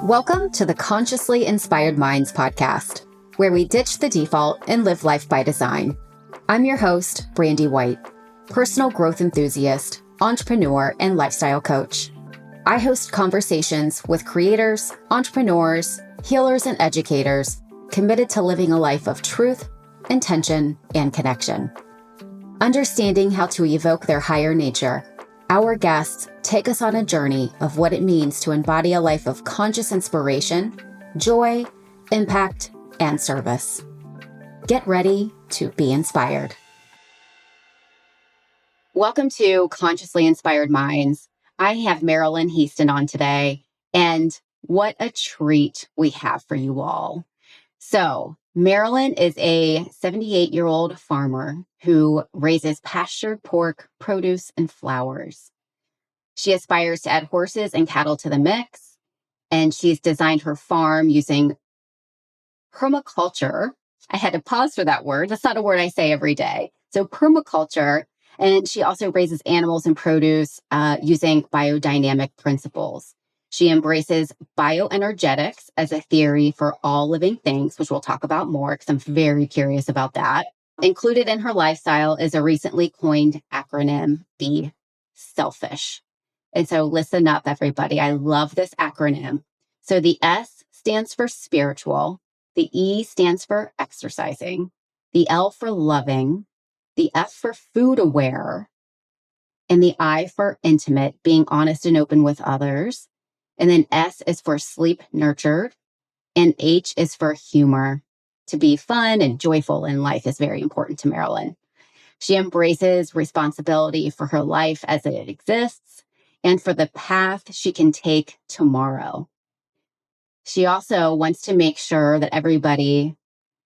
Welcome to the Consciously Inspired Minds podcast, where we ditch the default and live life by design. I'm your host, Brandy White, personal growth enthusiast, entrepreneur, and lifestyle coach. I host conversations with creators, entrepreneurs, healers, and educators committed to living a life of truth, intention, and connection. Understanding how to evoke their higher nature, our guests take us on a journey of what it means to embody a life of conscious inspiration, joy, impact, and service. Get ready to be inspired. Welcome to Consciously Inspired Minds. I have Marilyn Hiestand on today, and what a treat we have for you all. So, Marilyn is a 78-year-old farmer who raises pastured pork, produce, and flowers. She aspires to add horses and cattle to the mix, and she's designed her farm using permaculture. I had to pause for that word. That's not a word I say every day. So permaculture, and she also raises animals and produce using biodynamic principles. She embraces bioenergetics as a theory for all living things, which we'll talk about more because I'm very curious about that. Included in her lifestyle is a recently coined acronym, Be Selfish. And so listen up, everybody. I love this acronym. So the S stands for spiritual, the E stands for exercising, the L for loving, the F for food aware, and the I for intimate, being honest and open with others. And then S is for sleep nurtured, and H is for humor. To be fun and joyful in life is very important to Marilyn. She embraces responsibility for her life as it exists and for the path she can take tomorrow. She also wants to make sure that everybody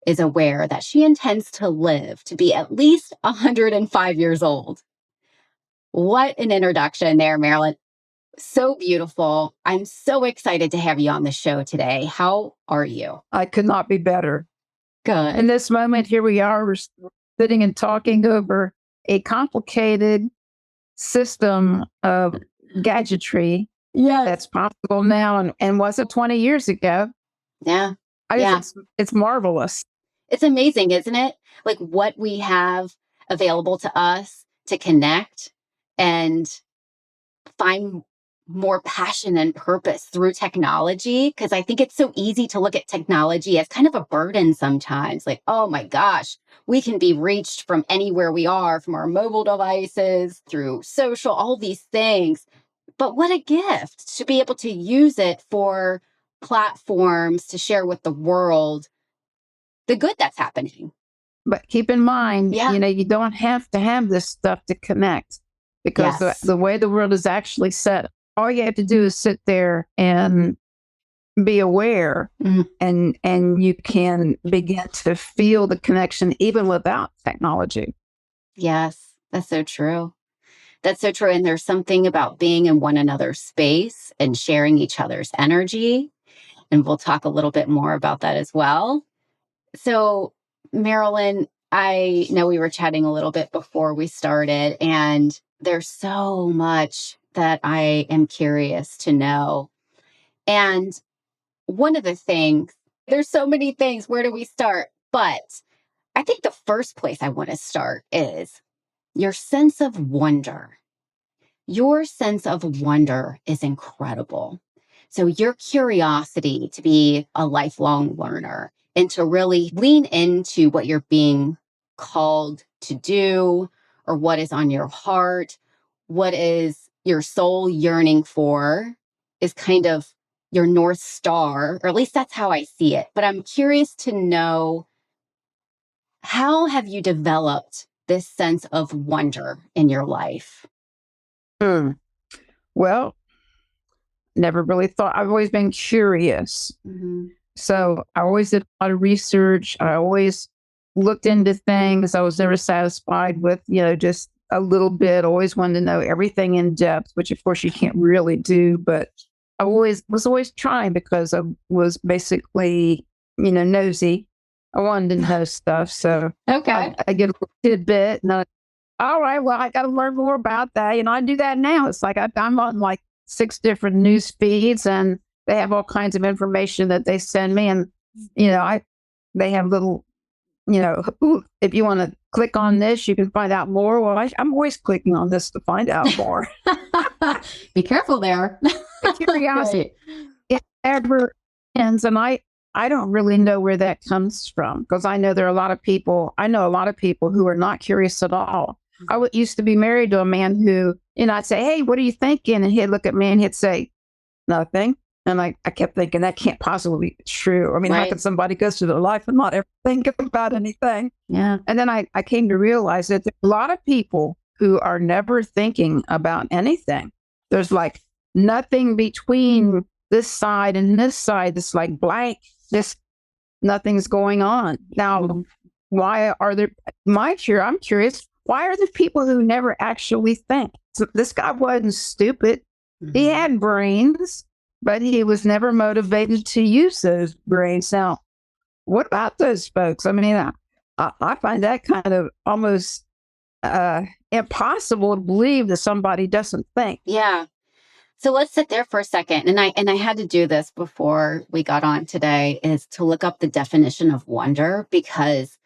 is aware that she intends to live to be at least 105 years old. What an introduction there, Marilyn. So beautiful. I'm so excited to have you on the show today. How are you? I could not be better. Good. In this moment, here we are, we're sitting and talking over a complicated system of gadgetry that's possible now and wasn't 20 years ago. Yeah. It's marvelous. It's amazing, isn't it? Like what we have available to us to connect and find more passion and purpose through technology. Because I think it's so easy to look at technology as kind of a burden sometimes. Like, oh my gosh, we can be reached from anywhere we are, from our mobile devices, through social, all these things. But what a gift to be able to use it for platforms to share with the world the good that's happening. But keep in mind, you don't have to have this stuff to connect because the way the world is actually set, all you have to do is sit there and be aware and you can begin to feel the connection even without technology. Yes, that's so true. That's so true. And there's something about being in one another's space and sharing each other's energy. And we'll talk a little bit more about that as well. So, Marilyn, I know we were chatting a little bit before we started, and there's so much that I am curious to know. And one of the things, there's so many things, where do we start? But I think the first place I want to start is your sense of wonder. Your sense of wonder is incredible. So your curiosity to be a lifelong learner and to really lean into what you're being called to do or what is on your heart, what is your soul yearning for is kind of your North Star, or at least that's how I see it. But I'm curious to know, how have you developed this sense of wonder in your life? Well, never really thought. I've always been curious. So I always did a lot of research. I always looked into things. I was never satisfied with, just a little bit. Always wanted to know everything in depth, which of course you can't really do. But I was always trying because I was basically, nosy. I wanted to know stuff. So I get a little tidbit and all right, well, I got to learn more about that. I do that now. It's like I'm on like 6 different news feeds, and they have all kinds of information that they send me. And, they have little, "Ooh, if you want to click on this, you can find out more." Well, I'm always clicking on this to find out more. Be careful there. Curiosity, it never ends. And I don't really know where that comes from, because I know a lot of people who are not curious at all. Used to be married to a man who, I'd say, "Hey, what are you thinking?" And he'd look at me and he'd say, "Nothing." And I kept thinking, that can't possibly be true. I mean, How can somebody go through their life and not ever think about anything? Yeah. And then I came to realize that there's a lot of people who are never thinking about anything. There's like nothing between this side and this side. It's like blank. Nothing's going on. Now, why are there, I'm curious, why are there people who never actually think? So this guy wasn't stupid. He had brains, but he was never motivated to use those brains. Now, what about those folks? I mean, I find that kind of almost impossible to believe that somebody doesn't think. Yeah. So let's sit there for a second. And I had to do this before we got on today, is to look up the definition of wonder, because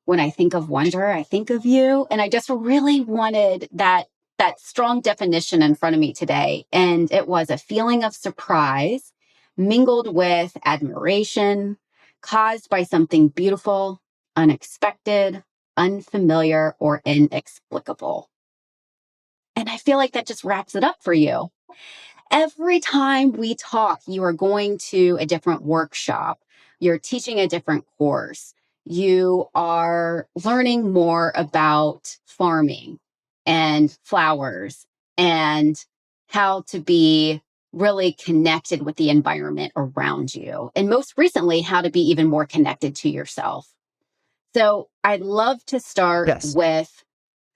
when I think of wonder, I think of you. And I just really wanted that strong definition in front of me today. And it was a feeling of surprise mingled with admiration, caused by something beautiful, unexpected, unfamiliar, or inexplicable. And I feel like that just wraps it up for you. Every time we talk, you are going to a different workshop, you're teaching a different course, you are learning more about farming and flowers and how to be really connected with the environment around you. And most recently, how to be even more connected to yourself. So I'd love to start with,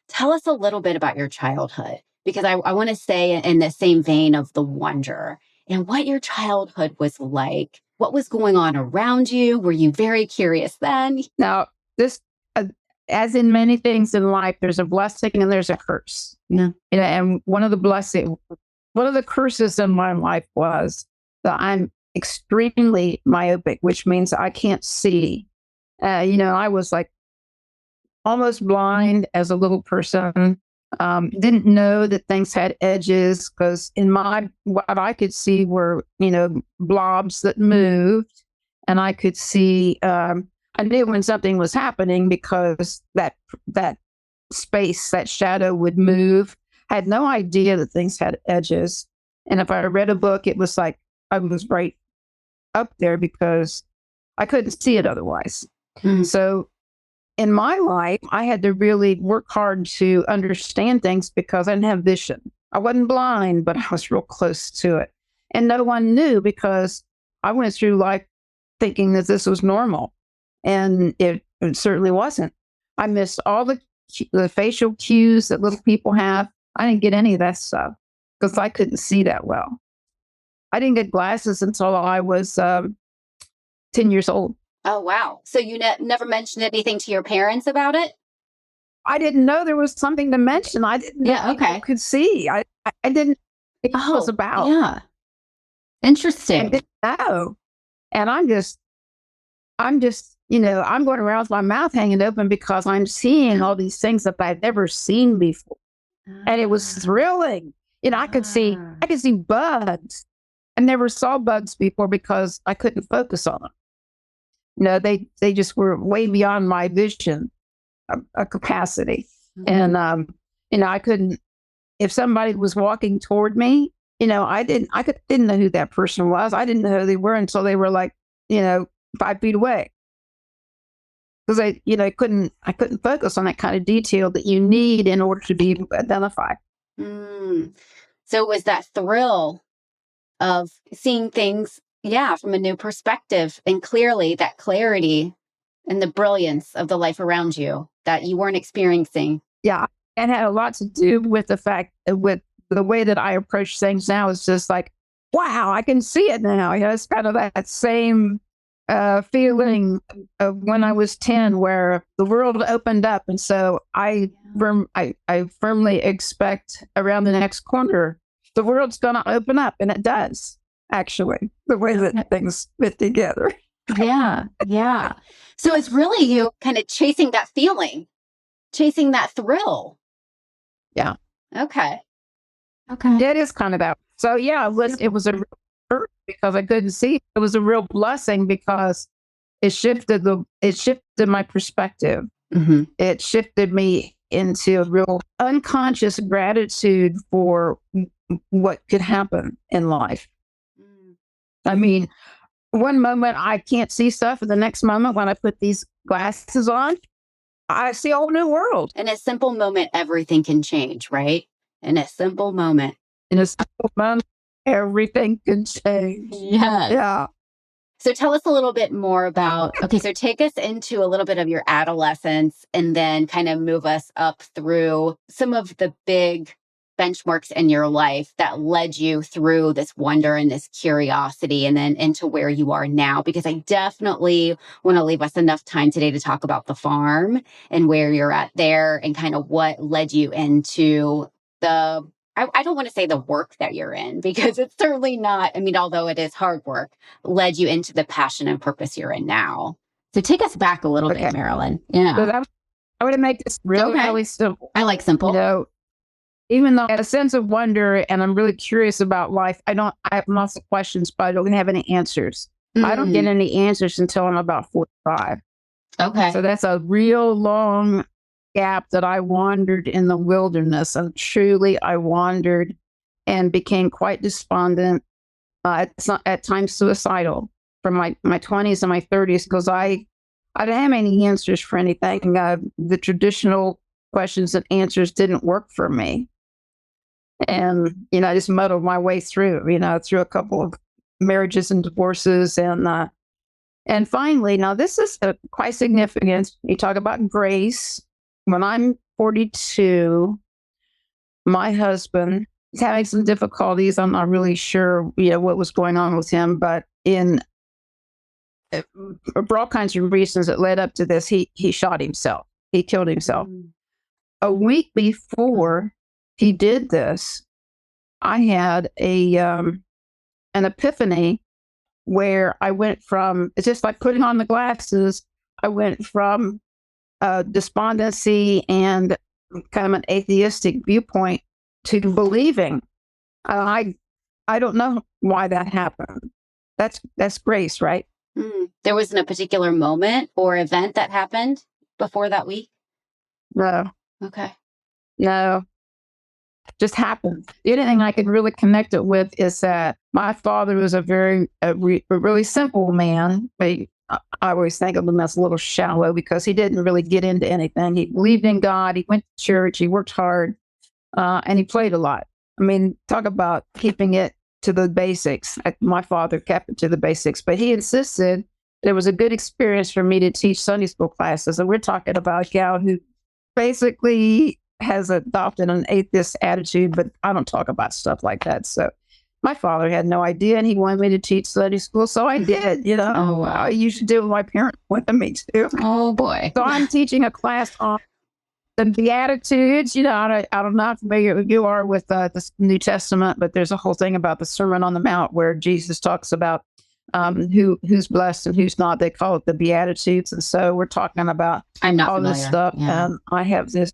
tell us a little bit about your childhood, because I want to stay in the same vein of the wonder and what your childhood was like. What was going on around you? Were you very curious then? Now, this, as in many things in life, there's a blessing and there's a curse. Yeah. And one of the curses in my life was that I'm extremely myopic, which means I can't see. I was like almost blind as a little person. Didn't know that things had edges, because what I could see were, blobs that moved, and I could see, I knew when something was happening because that space, that shadow would move. I had no idea that things had edges. And if I read a book, it was like I was right up there because I couldn't see it otherwise. So in my life, I had to really work hard to understand things because I didn't have vision. I wasn't blind, but I was real close to it. And no one knew, because I went through life thinking that this was normal. And it certainly wasn't. I missed all the facial cues that little people have. I didn't get any of that stuff because I couldn't see that well. I didn't get glasses until I was 10 years old. Oh, wow. So you never mentioned anything to your parents about it? I didn't know there was something to mention. I didn't know people could see. I didn't think it was about. Yeah. Interesting. I didn't know. And I'm just, I'm going around with my mouth hanging open because I'm seeing all these things that I've never seen before. And it was thrilling. I could see bugs. I never saw bugs before because I couldn't focus on them. They just were way beyond my vision capacity. And, I couldn't, if somebody was walking toward me, I didn't know who that person was. I didn't know who they were until they were like, 5 feet away. Because I couldn't focus on that kind of detail that you need in order to be identified. So it was that thrill of seeing things, from a new perspective, and clearly that clarity and the brilliance of the life around you that you weren't experiencing. Yeah, it had a lot to do with the fact, with the way that I approach things now. Is just like, wow, I can see it now. It's kind of that same feeling of when I was 10 where the world opened up. And so I firmly expect around the next corner, the world's going to open up. And it does, actually, the way that things fit together. Yeah. Yeah. So it's really you kind of chasing that feeling, chasing that thrill. Yeah. Okay. Okay. It is kind of that. So yeah, it was a real hurt because I couldn't see. It was a real blessing because it shifted my perspective. Mm-hmm. It shifted me into a real unconscious gratitude for what could happen in life. I mean, one moment I can't see stuff, and the next moment when I put these glasses on, I see a whole new world. In a simple moment, everything can change, right? In a simple moment. In a simple moment, everything can change. Yes. Yeah. So tell us a little bit more about, so take us into a little bit of your adolescence and then kind of move us up through some of the big benchmarks in your life that led you through this wonder and this curiosity and then into where you are now. Because I definitely want to leave us enough time today to talk about the farm and where you're at there and kind of what led you into I don't want to say the work that you're in because it's certainly not, I mean, although it is hard work, led you into the passion and purpose you're in now. So take us back a little bit, Marilyn. Yeah. So I would make this really simple. I like simple. You know, even though I had a sense of wonder and I'm really curious about life, I have lots of questions, but I don't have any answers. I don't get any answers until I'm about 45. Okay. So that's a real long gap that I wandered in the wilderness. And truly, I wandered and became quite despondent, at times suicidal from my 20s and my 30s because I didn't have any answers for anything. The traditional questions and answers didn't work for me. And, I just muddled my way through, through a couple of marriages and divorces. And finally, now this is quite significant. You talk about grace. When I'm 42, my husband is having some difficulties. I'm not really sure, what was going on with him, but for all kinds of reasons that led up to this, he shot himself. He killed himself. A week before he did this, I had an epiphany where I went from, it's just like putting on the glasses, I went from despondency and kind of an atheistic viewpoint to believing. I don't know why that happened. That's grace, right? There wasn't a particular moment or event that happened before that week? No. Okay. No. Just happened. The only thing I could really connect it with is that my father was a really simple man. I always think of him as a little shallow because he didn't really get into anything. He believed in God. He went to church. He worked hard, and he played a lot. I mean, talk about keeping it to the basics. My father kept it to the basics, but he insisted it was a good experience for me to teach Sunday school classes. And we're talking about a gal who basically has adopted an atheist attitude, but I don't talk about stuff like that. So my father had no idea, and he wanted me to teach Sunday school, so I did. Oh, wow. I usually do what my parents wanted me to. Oh boy! So I'm teaching a class on the Beatitudes. I don't know how familiar you are with the New Testament, but there's a whole thing about the Sermon on the Mount where Jesus talks about who's blessed and who's not. They call it the Beatitudes, and so we're talking about all this stuff. Yeah. And I have this.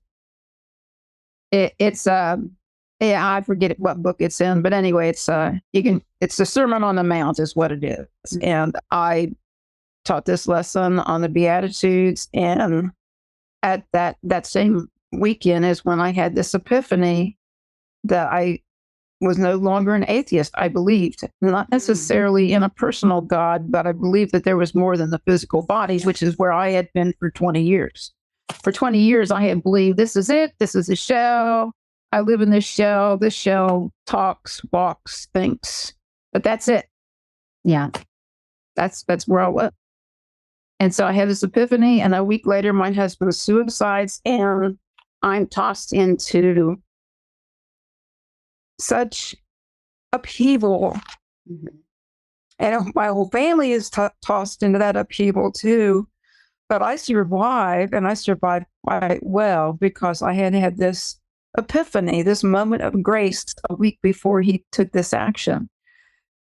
I forget what book it's in, but anyway, it's the Sermon on the Mount is what it is. And I taught this lesson on the Beatitudes, and at that same weekend is when I had this epiphany that I was no longer an atheist. I believed, not necessarily in a personal God, but I believed that there was more than the physical body, which is where I had been for 20 years. For 20 years, I had believed this is it. This is a shell. I live in this shell. This shell talks, walks, thinks, but that's it. Yeah. That's where I was. And so I had this epiphany, and a week later, my husband suicides, and I'm tossed into such upheaval And my whole family is tossed into that upheaval too. But I survived, and I survived quite well because I had this epiphany, this moment of grace a week before he took this action.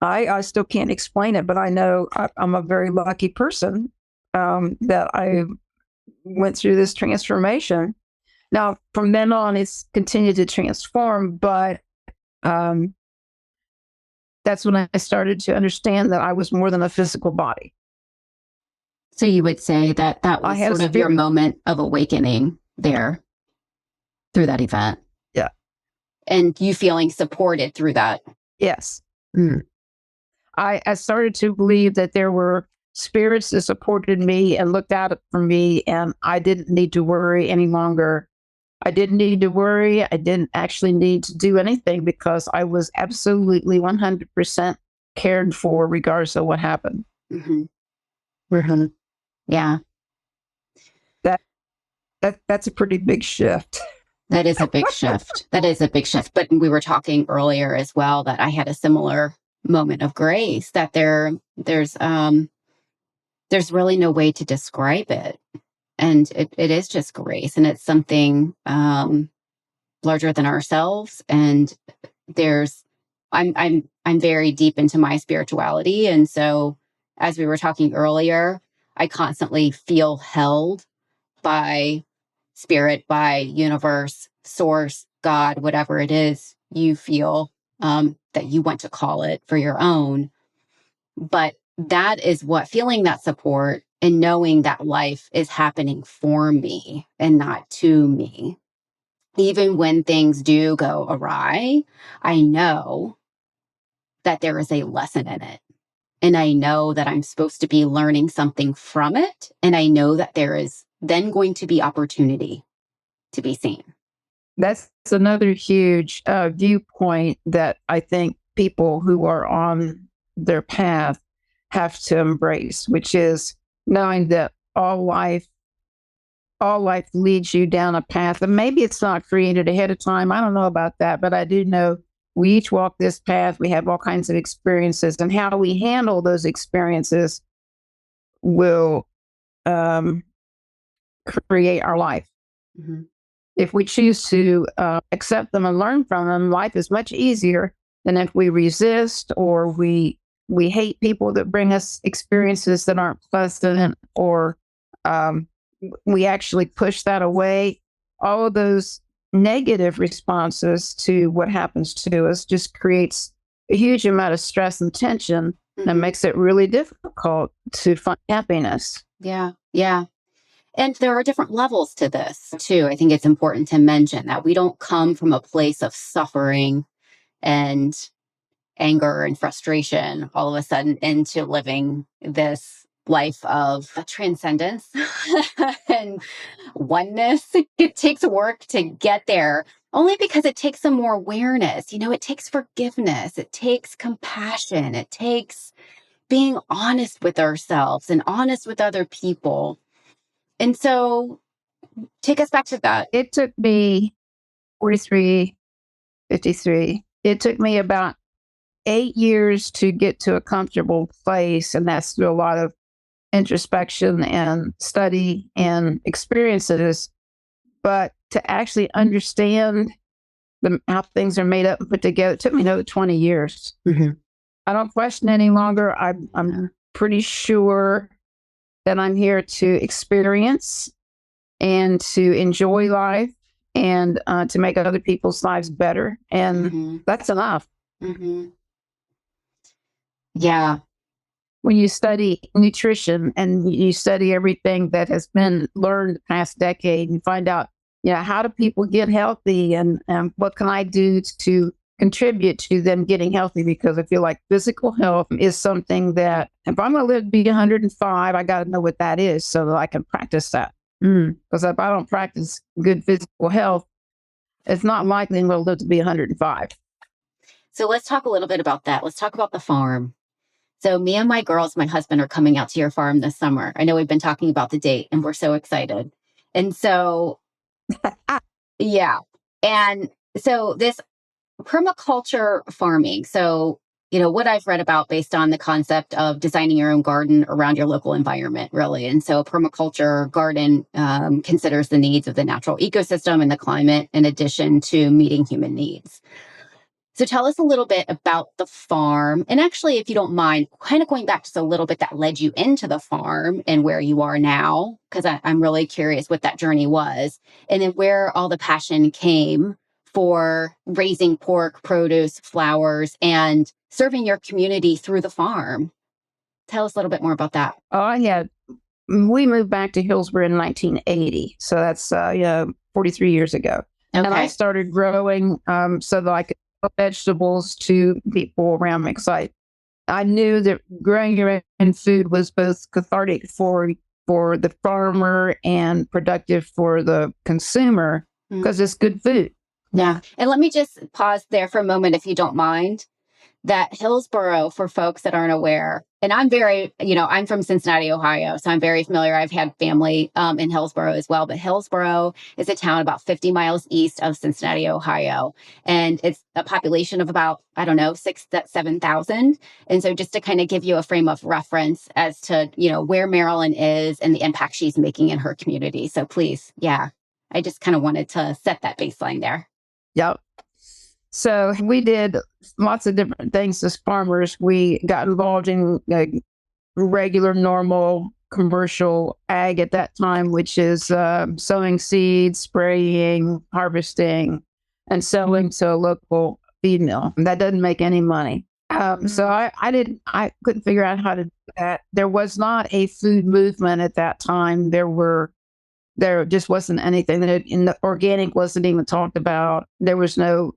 I still can't explain it, but I know I'm a very lucky person that I went through this transformation. Now, from then on, it's continued to transform, but that's when I started to understand that I was more than a physical body. So you would say that that was sort of your moment of awakening there through that event. Yeah. And you feeling supported through that. Yes. I started to believe that there were spirits that supported me and looked out for me, and I didn't need to worry any longer. I didn't need to worry. I didn't actually need to do anything because I was absolutely 100% cared for, regardless of what happened. Yeah. That's a pretty big shift. That is a big shift. That is a big shift. But we were talking earlier as well that I had a similar moment of grace, that there's really no way to describe it. And it is just grace, and it's something larger than ourselves. And I'm very deep into my spirituality. And so as we were talking earlier, I constantly feel held by spirit, by universe, source, God, whatever it is you feel that you want to call it for your own. But that is what feeling that support and knowing that life is happening for me and not to me. Even when things do go awry, I know that there is a lesson in it. And I know that I'm supposed to be learning something from it. And I know that there is then going to be opportunity to be seen. That's another huge viewpoint that I think people who are on their path have to embrace, which is knowing that all life leads you down a path. And maybe it's not created ahead of time. I don't know about that, but I do know we each walk this path. We have all kinds of experiences, and how we handle those experiences will create our life. If we choose to accept them and learn from them, life is much easier than if we resist or we hate people that bring us experiences that aren't pleasant, or we actually push that away. All of those negative responses to what happens to us just creates a huge amount of stress and tension that makes it really difficult to find happiness. Yeah. Yeah. And there are different levels to this too. I think it's important to mention that we don't come from a place of suffering and anger and frustration all of a sudden into living this life of transcendence and oneness. It takes work to get there, only because it takes some more awareness. It takes forgiveness, it takes compassion, it takes being honest with ourselves and honest with other people. And so take us back to that. It took me 43, 53. It took me about 8 years to get to a comfortable place. And that's through a lot of introspection and study and experiences. But to actually understand how things are made up and put together, it took me another 20 years. I don't question any longer. I'm pretty sure that I'm here to experience and to enjoy life and to make other people's lives better. And that's enough. Yeah. When you study nutrition and you study everything that has been learned the past decade, and find out, how do people get healthy, and what can I do to contribute to them getting healthy? Because I feel like physical health is something that if I'm going to live to be 105, I got to know what that is so that I can practice that. Because if I don't practice good physical health, it's not likely I'm going to live to be 105. So let's talk a little bit about that. Let's talk about the farm. So me and my girls, my husband, are coming out to your farm this summer. I know we've been talking about the date and we're so excited. And so, yeah. And so this permaculture farming. So what I've read about based on the concept of designing your own garden around your local environment, really. And so a permaculture garden considers the needs of the natural ecosystem and the climate in addition to meeting human needs. So tell us a little bit about the farm. And actually, if you don't mind, kind of going back just a little bit that led you into the farm and where you are now, because I'm really curious what that journey was. And then where all the passion came for raising pork, produce, flowers, and serving your community through the farm. Tell us a little bit more about that. Oh, yeah. We moved back to Hillsborough in 1980. So that's, 43 years ago. And I Okay. started growing so that I could sell vegetables to people around me. Because I knew that growing your own food was both cathartic for the farmer and productive for the consumer because it's good food. Yeah. And let me just pause there for a moment, if you don't mind. That Hillsborough, for folks that aren't aware, and I'm from Cincinnati, Ohio, so I'm very familiar. I've had family in Hillsborough as well, but Hillsborough is a town about 50 miles east of Cincinnati, Ohio. And it's a population of about, I don't know, 7,000. And so just to kind of give you a frame of reference as to, where Marilyn is and the impact she's making in her community. So please, yeah, I just kind of wanted to set that baseline there. Yep. So we did lots of different things as farmers. We got involved in regular, normal, commercial ag at that time, which is sowing seeds, spraying, harvesting, and selling to a local feed mill. That doesn't make any money. So I couldn't figure out how to do that. There was not a food movement at that time. There just wasn't anything that in the organic wasn't even talked about. There was no,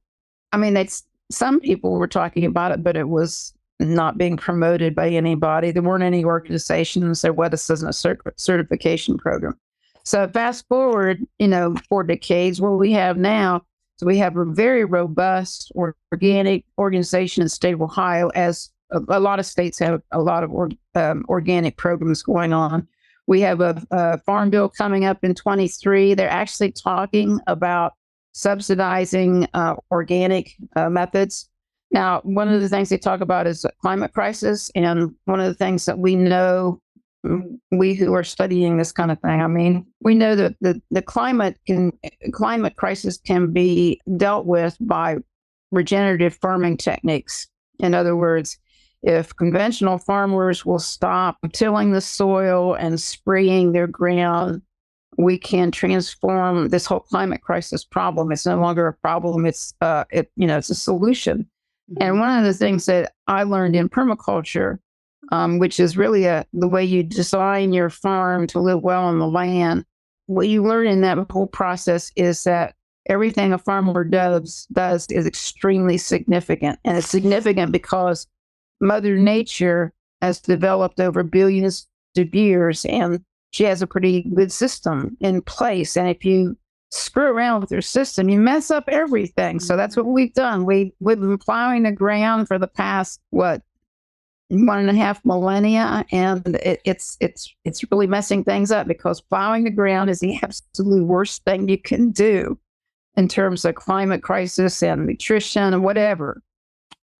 some people were talking about it, but it was not being promoted by anybody. There weren't any organizations. There wasn't a certification program. So fast forward, 4 decades, what we have now, so we have a very robust organic organization in the state of Ohio, as a lot of states have a lot of organic programs going on. We have a farm bill coming up in 23. They're actually talking about subsidizing organic methods. Now, one of the things they talk about is climate crisis. And one of the things that we know, we who are studying this kind of thing, we know that the climate crisis can be dealt with by regenerative farming techniques. In other words, if conventional farmers will stop tilling the soil and spraying their ground, we can transform this whole climate crisis problem. It's no longer a problem. It's a solution. And one of the things that I learned in permaculture, which is really the way you design your farm to live well on the land, what you learn in that whole process is that everything a farmer does is extremely significant. And it's significant because Mother Nature has developed over billions of years, and she has a pretty good system in place. And if you screw around with her system, you mess up everything. So that's what we've done. We've been plowing the ground for the past, 1.5 millennia, and it's really messing things up because plowing the ground is the absolute worst thing you can do in terms of climate crisis and nutrition and whatever.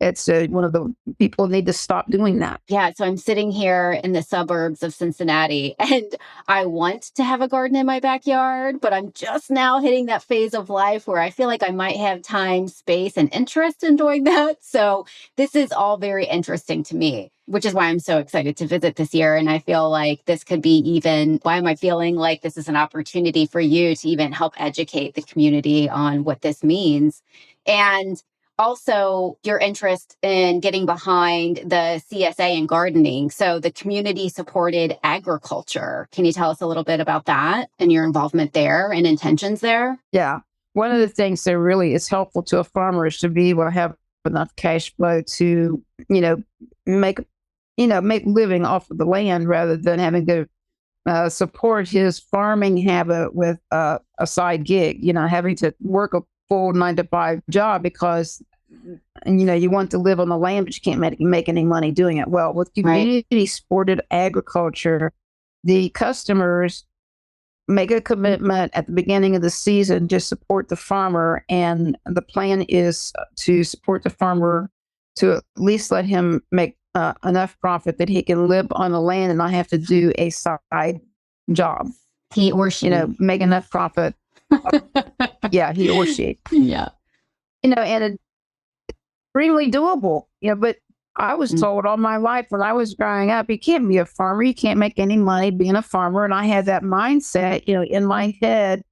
It's one of the people need to stop doing that. Yeah. So I'm sitting here in the suburbs of Cincinnati and I want to have a garden in my backyard, but I'm just now hitting that phase of life where I feel like I might have time, space, and interest in doing that. So this is all very interesting to me, which is why I'm so excited to visit this year. And I feel like this could be why am I feeling like this is an opportunity for you to even help educate the community on what this means? And also your interest in getting behind the CSA and gardening. So the community supported agriculture. Can you tell us a little bit about that and your involvement there and intentions there? Yeah. One of the things that really is helpful to a farmer is to be able to have enough cash flow to, make living off of the land rather than having to support his farming habit with a side gig, having to work a full 9-to-5 job because you want to live on the land, but you can't make any money doing it. Well, with community supported agriculture, the customers make a commitment at the beginning of the season to support the farmer, and the plan is to support the farmer to at least let him make enough profit that he can live on the land and not have to do a side job. He or she. Make enough profit. Yeah, he or she. Yeah. And it's extremely doable. But I was told all my life when I was growing up, you can't be a farmer. You can't make any money being a farmer. And I had that mindset, in my head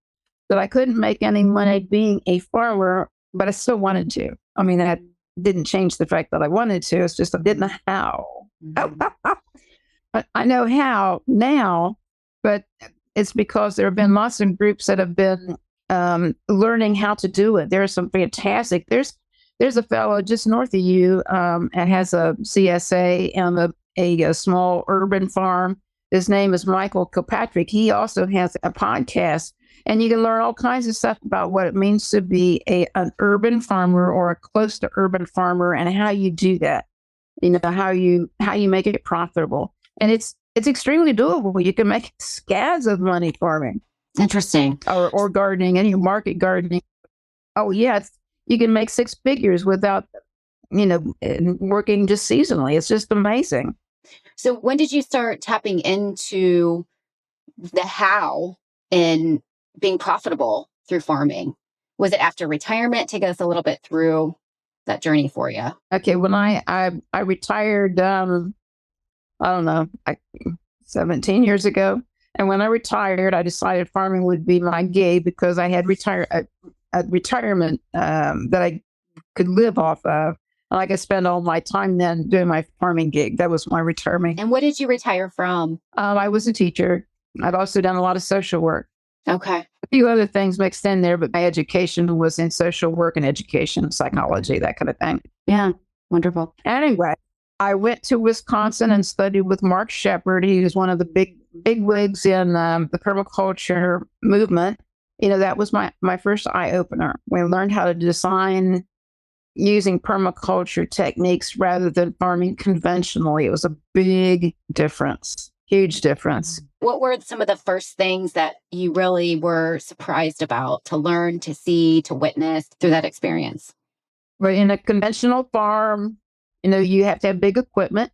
that I couldn't make any money being a farmer, but I still wanted to. I mean, that didn't change the fact that I wanted to. It's just I didn't know how. But I know how now, but it's because there have been lots of groups that have been learning how to do it. There's some fantastic. There's a fellow just north of you and has a CSA and a small urban farm. His name is Michael Kilpatrick. He also has a podcast, and you can learn all kinds of stuff about what it means to be an urban farmer or a close to urban farmer, and how you do that. How you make it profitable, and it's extremely doable. You can make scads of money farming. Interesting. Or gardening, any market gardening. Oh yeah, you can make six figures without, working just seasonally. It's just amazing. So when did you start tapping into the how in being profitable through farming? Was it after retirement? Take us a little bit through that journey for you. Okay, when I retired, I don't know, 17 years ago. And when I retired, I decided farming would be my gig because I had a retirement that I could live off of. And I could spend all my time then doing my farming gig. That was my retirement. And what did you retire from? I was a teacher. I've also done a lot of social work. Okay. A few other things mixed in there, but my education was in social work and education, psychology, that kind of thing. Yeah, wonderful. Anyway, I went to Wisconsin and studied with Mark Shepard. He was one of the big wigs in the permaculture movement. That was my first eye opener. We learned how to design using permaculture techniques rather than farming conventionally. It was a big difference, huge difference. What were some of the first things that you really were surprised about to learn, to see, to witness through that experience? Well, in a conventional farm, you have to have big equipment.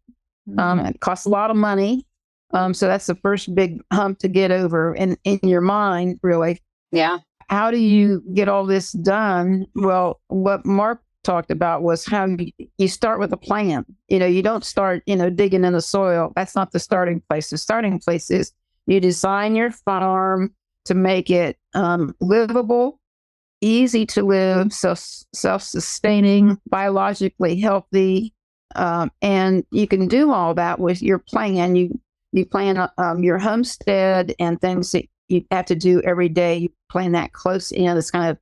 It costs a lot of money. So that's the first big hump to get over in your mind, really. Yeah. How do you get all this done? Well, what Mark talked about was how you start with a plan. You don't start, digging in the soil. That's not the starting place. The starting place is you design your farm to make it livable, easy to live, self-sustaining, biologically healthy. And you can do all that with your plan. You plan your homestead and things that you have to do every day. You plan that close in. It's kind of,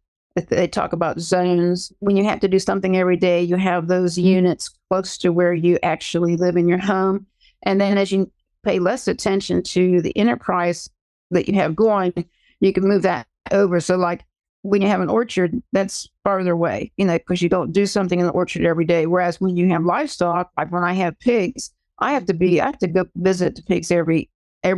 they talk about zones. When you have to do something every day, you have those units close to where you actually live in your home. And then as you pay less attention to the enterprise that you have going, you can move that over. So like when you have an orchard, that's farther away, because you don't do something in the orchard every day. Whereas when you have livestock, like when I have pigs, I have to go visit the pigs every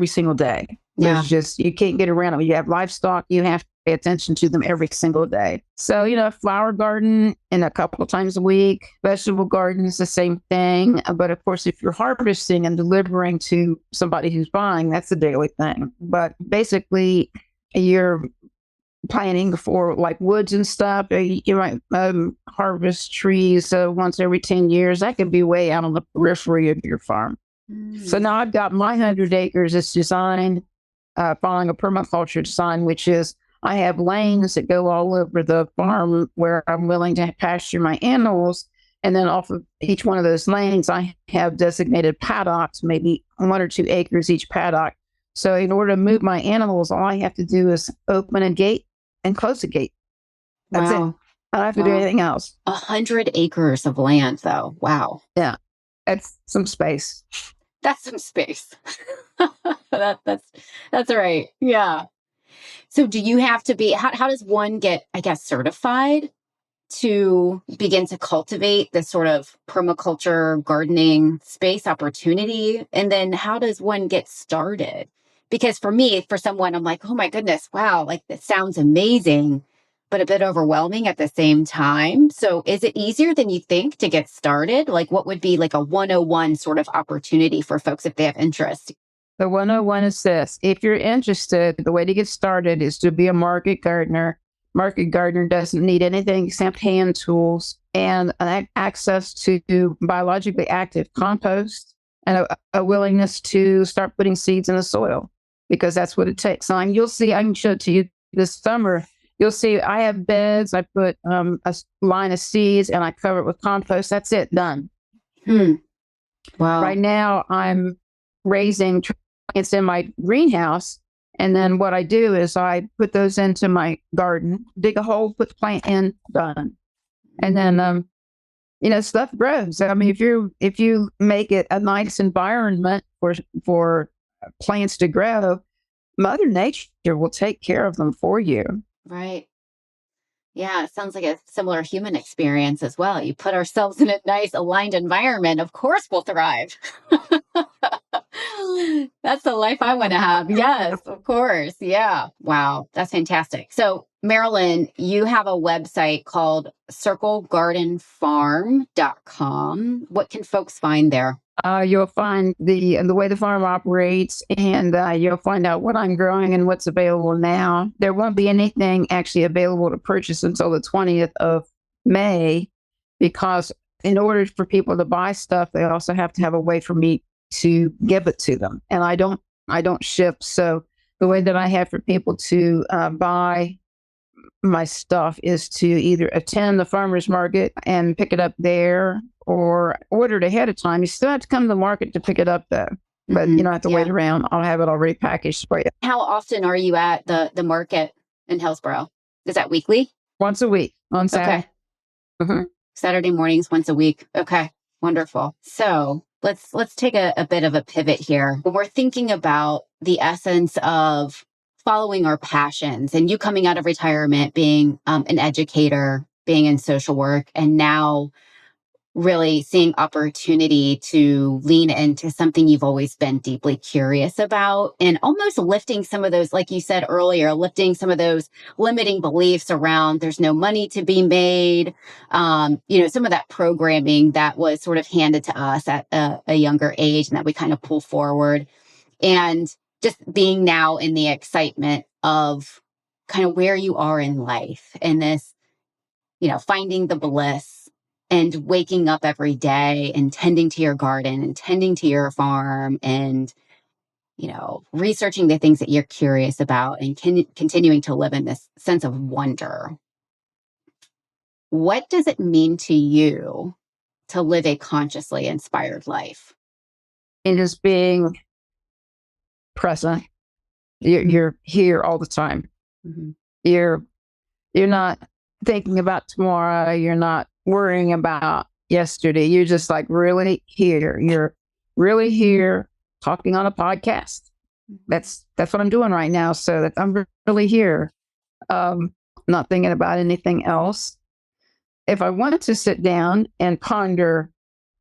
single day. Yeah. There's just, you can't get around it. When you have livestock, you have to pay attention to them every single day. So, flower garden in a couple of times a week, vegetable garden is the same thing. But of course, if you're harvesting and delivering to somebody who's buying, that's a daily thing. But basically, you're planning for like woods and stuff. You might harvest trees once every 10 years. That could be way out on the periphery of your farm. So now I've got my 100 acres. It's designed following a permaculture design, which is I have lanes that go all over the farm where I'm willing to pasture my animals. And then off of each one of those lanes, I have designated paddocks, maybe 1 or 2 acres each paddock. So in order to move my animals, all I have to do is open a gate and close a gate. That's it. I don't have to do anything else. 100 acres of land, though. Wow. Yeah. That's some space. That's some space. That's right. Yeah. So do you have to be, how does one get, I guess, certified to begin to cultivate this sort of permaculture gardening space opportunity? And then how does one get started? Because for me, for someone, I'm like, oh my goodness, wow, like this sounds amazing. but a bit overwhelming at the same time. So is it easier than you think to get started? Like what would be like a 101 sort of opportunity for folks if they have interest? The 101 is this. If you're interested, the way to get started is to be a market gardener. Market gardener doesn't need anything except hand tools and access to biologically active compost and a willingness to start putting seeds in the soil, because that's what it takes. And you'll see, I can show it to you this summer. You'll see I have beds. I put a line of seeds and I cover it with compost. That's it, done. Wow. Right now I'm raising plants in my greenhouse. And then what I do is I put those into my garden, dig a hole, put the plant in, done. And then, stuff grows. I mean, if you make it a nice environment for plants to grow, Mother Nature will take care of them for you. Right. Yeah, it sounds like a similar human experience as well. You put ourselves in a nice aligned environment, of course we'll thrive. That's the life I want to have. Yes, of course. Yeah. Wow. That's fantastic. So, Marilyn, you have a website called circlegardenfarm.com. What can folks find there? You'll find the way the farm operates, and you'll find out what I'm growing and what's available now. There won't be anything actually available to purchase until the 20th of May, because in order for people to buy stuff, they also have to have a way for me to give it to them. And I don't ship. So the way that I have for people to buy my stuff is to either attend the farmer's market and pick it up there, or order it ahead of time. You still have to come to the market to pick it up, though. But you don't have to wait around. I'll have it already packaged for you. How often are you at the market in Hillsborough? Is that weekly? Once a week on Saturday. Okay. Saturday mornings, once a week. Okay, wonderful. So let's take a bit of a pivot here. When we're thinking about the essence of following our passions, and you coming out of retirement, being an educator, being in social work, and now really seeing opportunity to lean into something you've always been deeply curious about, and almost lifting some of those, like you said earlier, lifting some of those limiting beliefs around there's no money to be made. Some of that programming that was sort of handed to us at a younger age and that we kind of pull forward, and just being now in the excitement of kind of where you are in life and this, finding the bliss and waking up every day and tending to your garden and tending to your farm and, researching the things that you're curious about and continuing to live in this sense of wonder. What does it mean to you to live a consciously inspired life? It is being present. You're here all the time. Mm-hmm. You're not thinking about tomorrow. You're not worrying about yesterday. You're just like really here. You're really here talking on a podcast. That's what I'm doing right now. So that I'm really here. Not thinking about anything else. If I wanted to sit down and ponder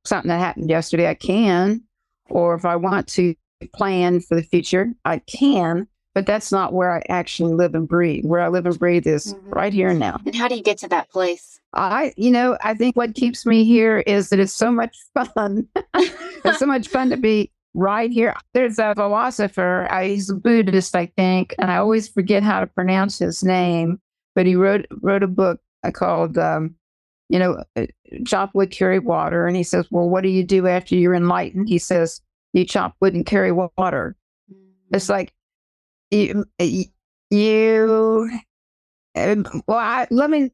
something that happened yesterday, I can. Or if I want to plan for the future, I can. But that's not where I actually live and breathe. Where I live and breathe is right here and now. And how do you get to that place? I think what keeps me here is that it's so much fun. It's so much fun to be right here. There's a philosopher, he's a Buddhist, I think, and I always forget how to pronounce his name, but he wrote a book called, Chop Wood, Carry Water. And he says, well, what do you do after you're enlightened? He says, you chop wood and carry water. It's like, let me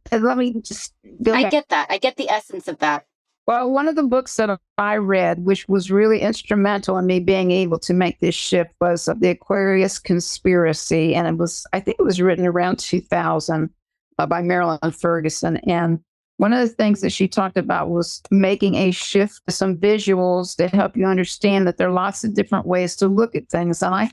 just go I back. get that. I get the essence of that. Well, one of the books that I read, which was really instrumental in me being able to make this shift, was The Aquarius Conspiracy. And I think it was written around 2000 by Marilyn Ferguson. And one of the things that she talked about was making a shift to some visuals that help you understand that there are lots of different ways to look at things. And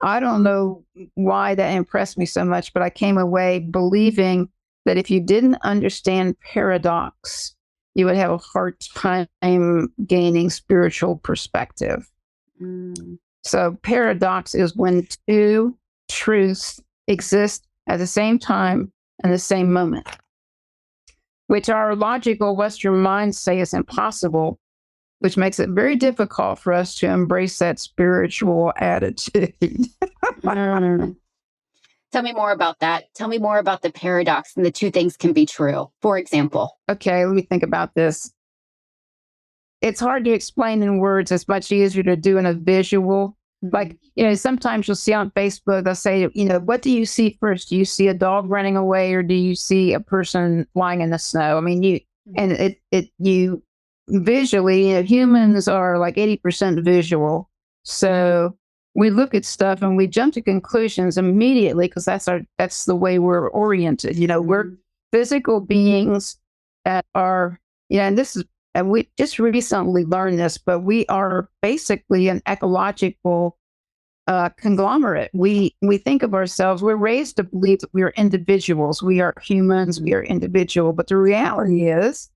I don't know why that impressed me so much, but I came away believing that if you didn't understand paradox, you would have a hard time gaining spiritual perspective. So paradox is when two truths exist at the same time, in the same moment, which our logical Western minds say is impossible, which makes it very difficult for us to embrace that spiritual attitude. Tell me more about that. Tell me more about the paradox and the two things can be true. For example. Okay, let me think about this. It's hard to explain in words. It's much easier to do in a visual. Like, sometimes you'll see on Facebook, they'll say, what do you see first? Do you see a dog running away or do you see a person lying in the snow? I mean, you visually, humans are like 80% visual. So we look at stuff and we jump to conclusions immediately because that's the way we're oriented. We're physical beings that are, and we just recently learned this, but we are basically an ecological conglomerate. We think of ourselves, we're raised to believe that we are individuals. We are humans, we are individual. But the reality is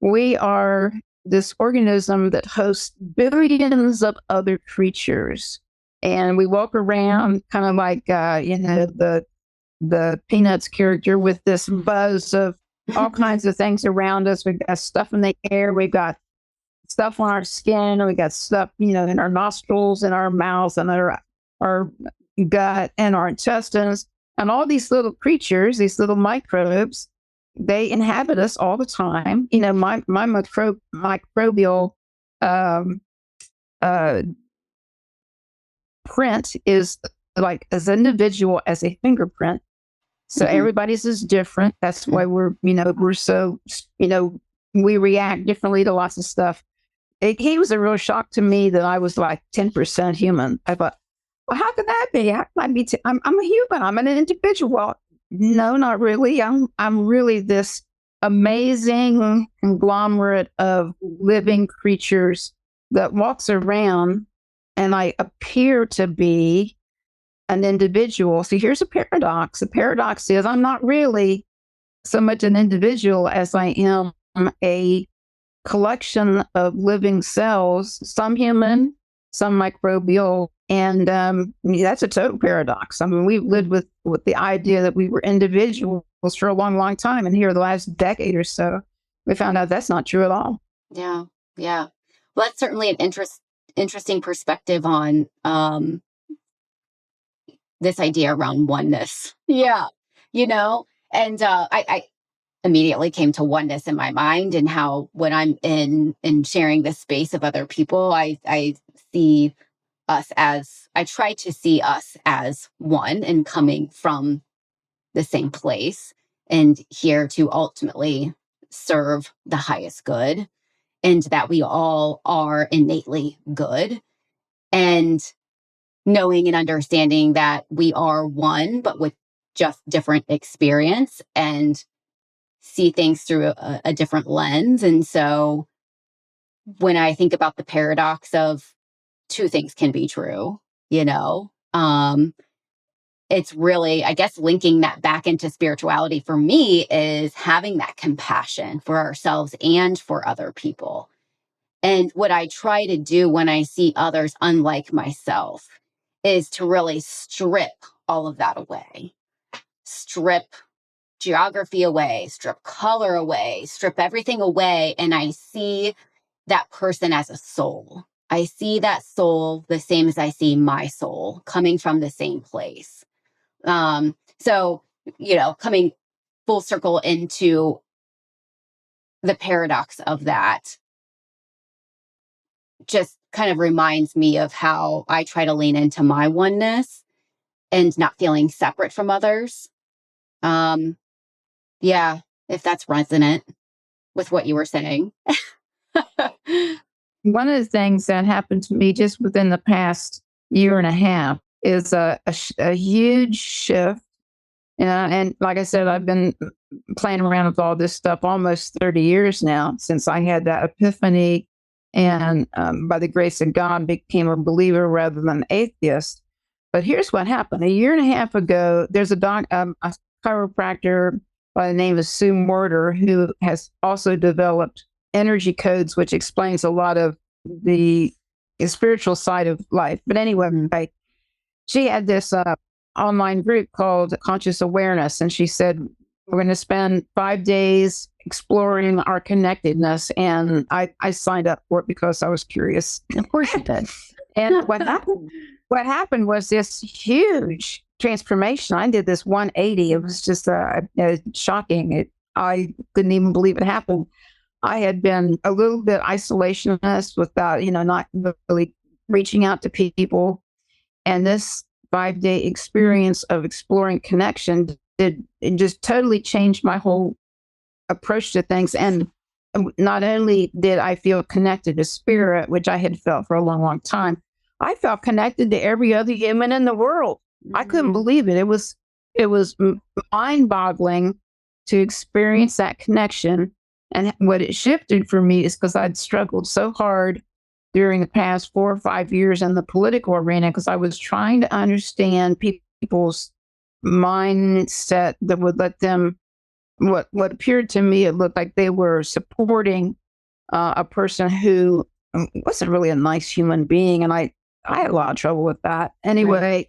we are this organism that hosts billions of other creatures. And we walk around kind of like, the Peanuts character with this buzz of all kinds of things around us. We've got stuff in the air. We've got stuff on our skin. We got stuff, in our nostrils, in our mouths, and our gut, and our intestines. And all these little creatures, these little microbes, they inhabit us all the time. My microbial print is like as individual as a fingerprint. So everybody's is different. That's why we're so, we react differently to lots of stuff. It was a real shock to me that I was like 10% human. I thought, well, how could that be? I'm a human. I'm an individual. Well, no, not really. I'm really this amazing conglomerate of living creatures that walks around, and I appear to be an individual. So here's a paradox. The paradox is I'm not really so much an individual as I am a collection of living cells, some human, some microbial. And that's a total paradox. I mean, we've lived with the idea that we were individuals for a long, long time. And here the last decade or so, we found out that's not true at all. Yeah. Yeah. Well, that's certainly an interesting perspective on this idea around oneness. Yeah. And I immediately came to oneness in my mind, and how when I'm in sharing this space of other people, I see us as, I try to see us as one and coming from the same place and here to ultimately serve the highest good, and that we all are innately good, and knowing and understanding that we are one, but with just different experience, and see things through a different lens. And so when I think about the paradox of two things can be true, it's really, I guess, linking that back into spirituality for me is having that compassion for ourselves and for other people. And what I try to do when I see others unlike myself is to really strip all of that away, strip geography away, strip color away, strip everything away. And I see that person as a soul. I see that soul the same as I see my soul, coming from the same place. So, coming full circle into the paradox of that just kind of reminds me of how I try to lean into my oneness and not feeling separate from others. Yeah, if that's resonant with what you were saying. One of the things that happened to me just within the past year and a half is a huge shift. And like I said, I've been playing around with all this stuff almost 30 years now since I had that epiphany, and by the grace of God became a believer rather than an atheist. But here's what happened. A year and a half ago, there's a chiropractor by the name of Sue Morter who has also developed energy codes, which explains a lot of the spiritual side of life. But anyway, she had this online group called Conscious Awareness. And she said, we're going to spend 5 days exploring our connectedness. And I signed up for it because I was curious. Of course you did. And what happened was this huge transformation. I did this 180. It was just shocking. I couldn't even believe it happened. I had been a little bit isolationist without, not really reaching out to people. And this 5-day experience of exploring connection it just totally changed my whole approach to things. And not only did I feel connected to spirit, which I had felt for a long, long time, I felt connected to every other human in the world. I couldn't believe it. It was mind-boggling to experience that connection. And what it shifted for me is because I'd struggled so hard during the past 4 or 5 years in the political arena, because I was trying to understand people's mindset that would let them, what appeared to me, it looked like they were supporting a person who wasn't really a nice human being. And I had a lot of trouble with that. Anyway,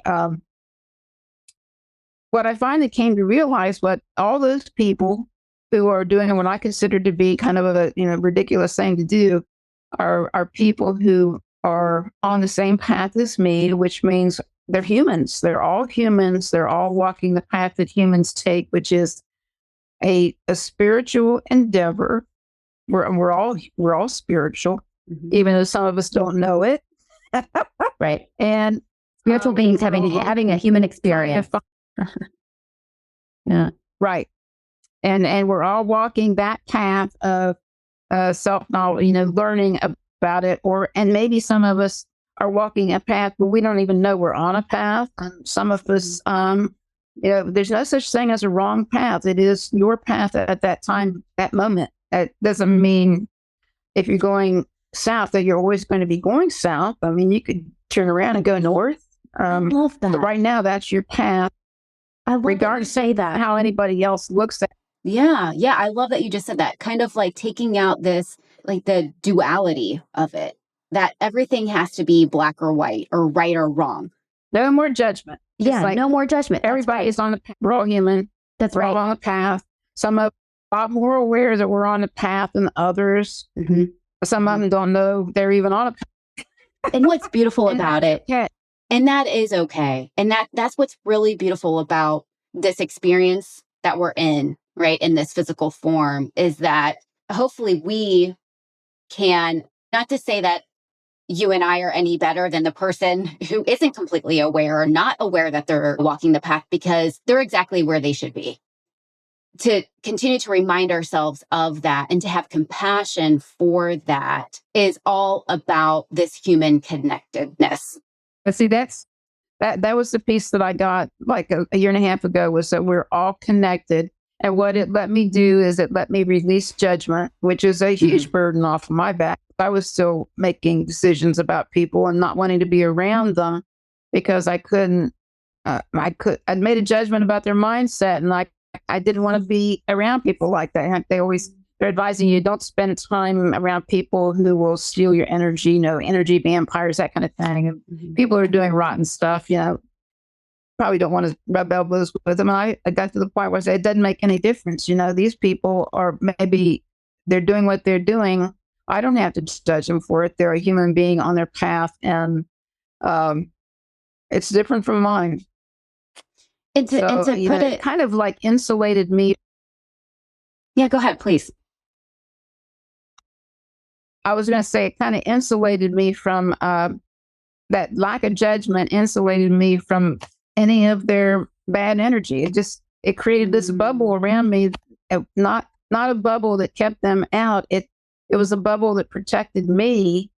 what I finally came to realize, what all those people who are doing what I consider to be kind of a ridiculous thing to do are people who are on the same path as me, which means they're humans. They're all humans. They're all walking the path that humans take, which is a spiritual endeavor. We're all spiritual, even though some of us don't know it. Right. And spiritual beings having a human experience. Yeah. Right. And we're all walking that path of self-knowledge, learning about it, and maybe some of us are walking a path, but we don't even know we're on a path. And some of us, there's no such thing as a wrong path. It is your path at that time, that moment. That doesn't mean if you're going south that you're always going to be going south. I mean, you could turn around and go north. I love that. But right now, that's your path. I love regardless that you say that. How anybody else looks at it. Yeah. I love that you just said that. Kind of like taking out this, like the duality of it, that everything has to be black or white or right or wrong. No more judgment. No more judgment. Everybody's on the path. We're all human. That's right. We're all on the path. Some of are more aware that we're on the path than others. Some of them don't know they're even on a path. And what's beautiful about it, and that is okay. And that's what's really beautiful about this experience that we're in, right, in this physical form, is that hopefully we can, not to say that you and I are any better than the person who isn't completely aware or not aware that they're walking the path, because they're exactly where they should be. To continue to remind ourselves of that and to have compassion for that is all about this human connectedness. But see, that was the piece that I got like a year and a half ago, was that we're all connected. And what it let me do is it let me release judgment, which is a huge burden off of my back. I was still making decisions about people and not wanting to be around them because I couldn't, I'd made a judgment about their mindset, and I didn't want to be around people like that. They're advising you, don't spend time around people who will steal your energy, energy vampires, that kind of thing. And people are doing rotten stuff, probably don't want to rub elbows with them. And I got to the point where I said, it doesn't make any difference. These people are, maybe they're doing what they're doing. I don't have to judge them for it. They're a human being on their path, and it's different from mine. And to put it kind of like insulated me. Yeah, go ahead, please. I was going to say it kind of insulated me from that lack of judgment, insulated me from any of their bad energy. It created this bubble around me, not a bubble that kept them out. It was a bubble that protected me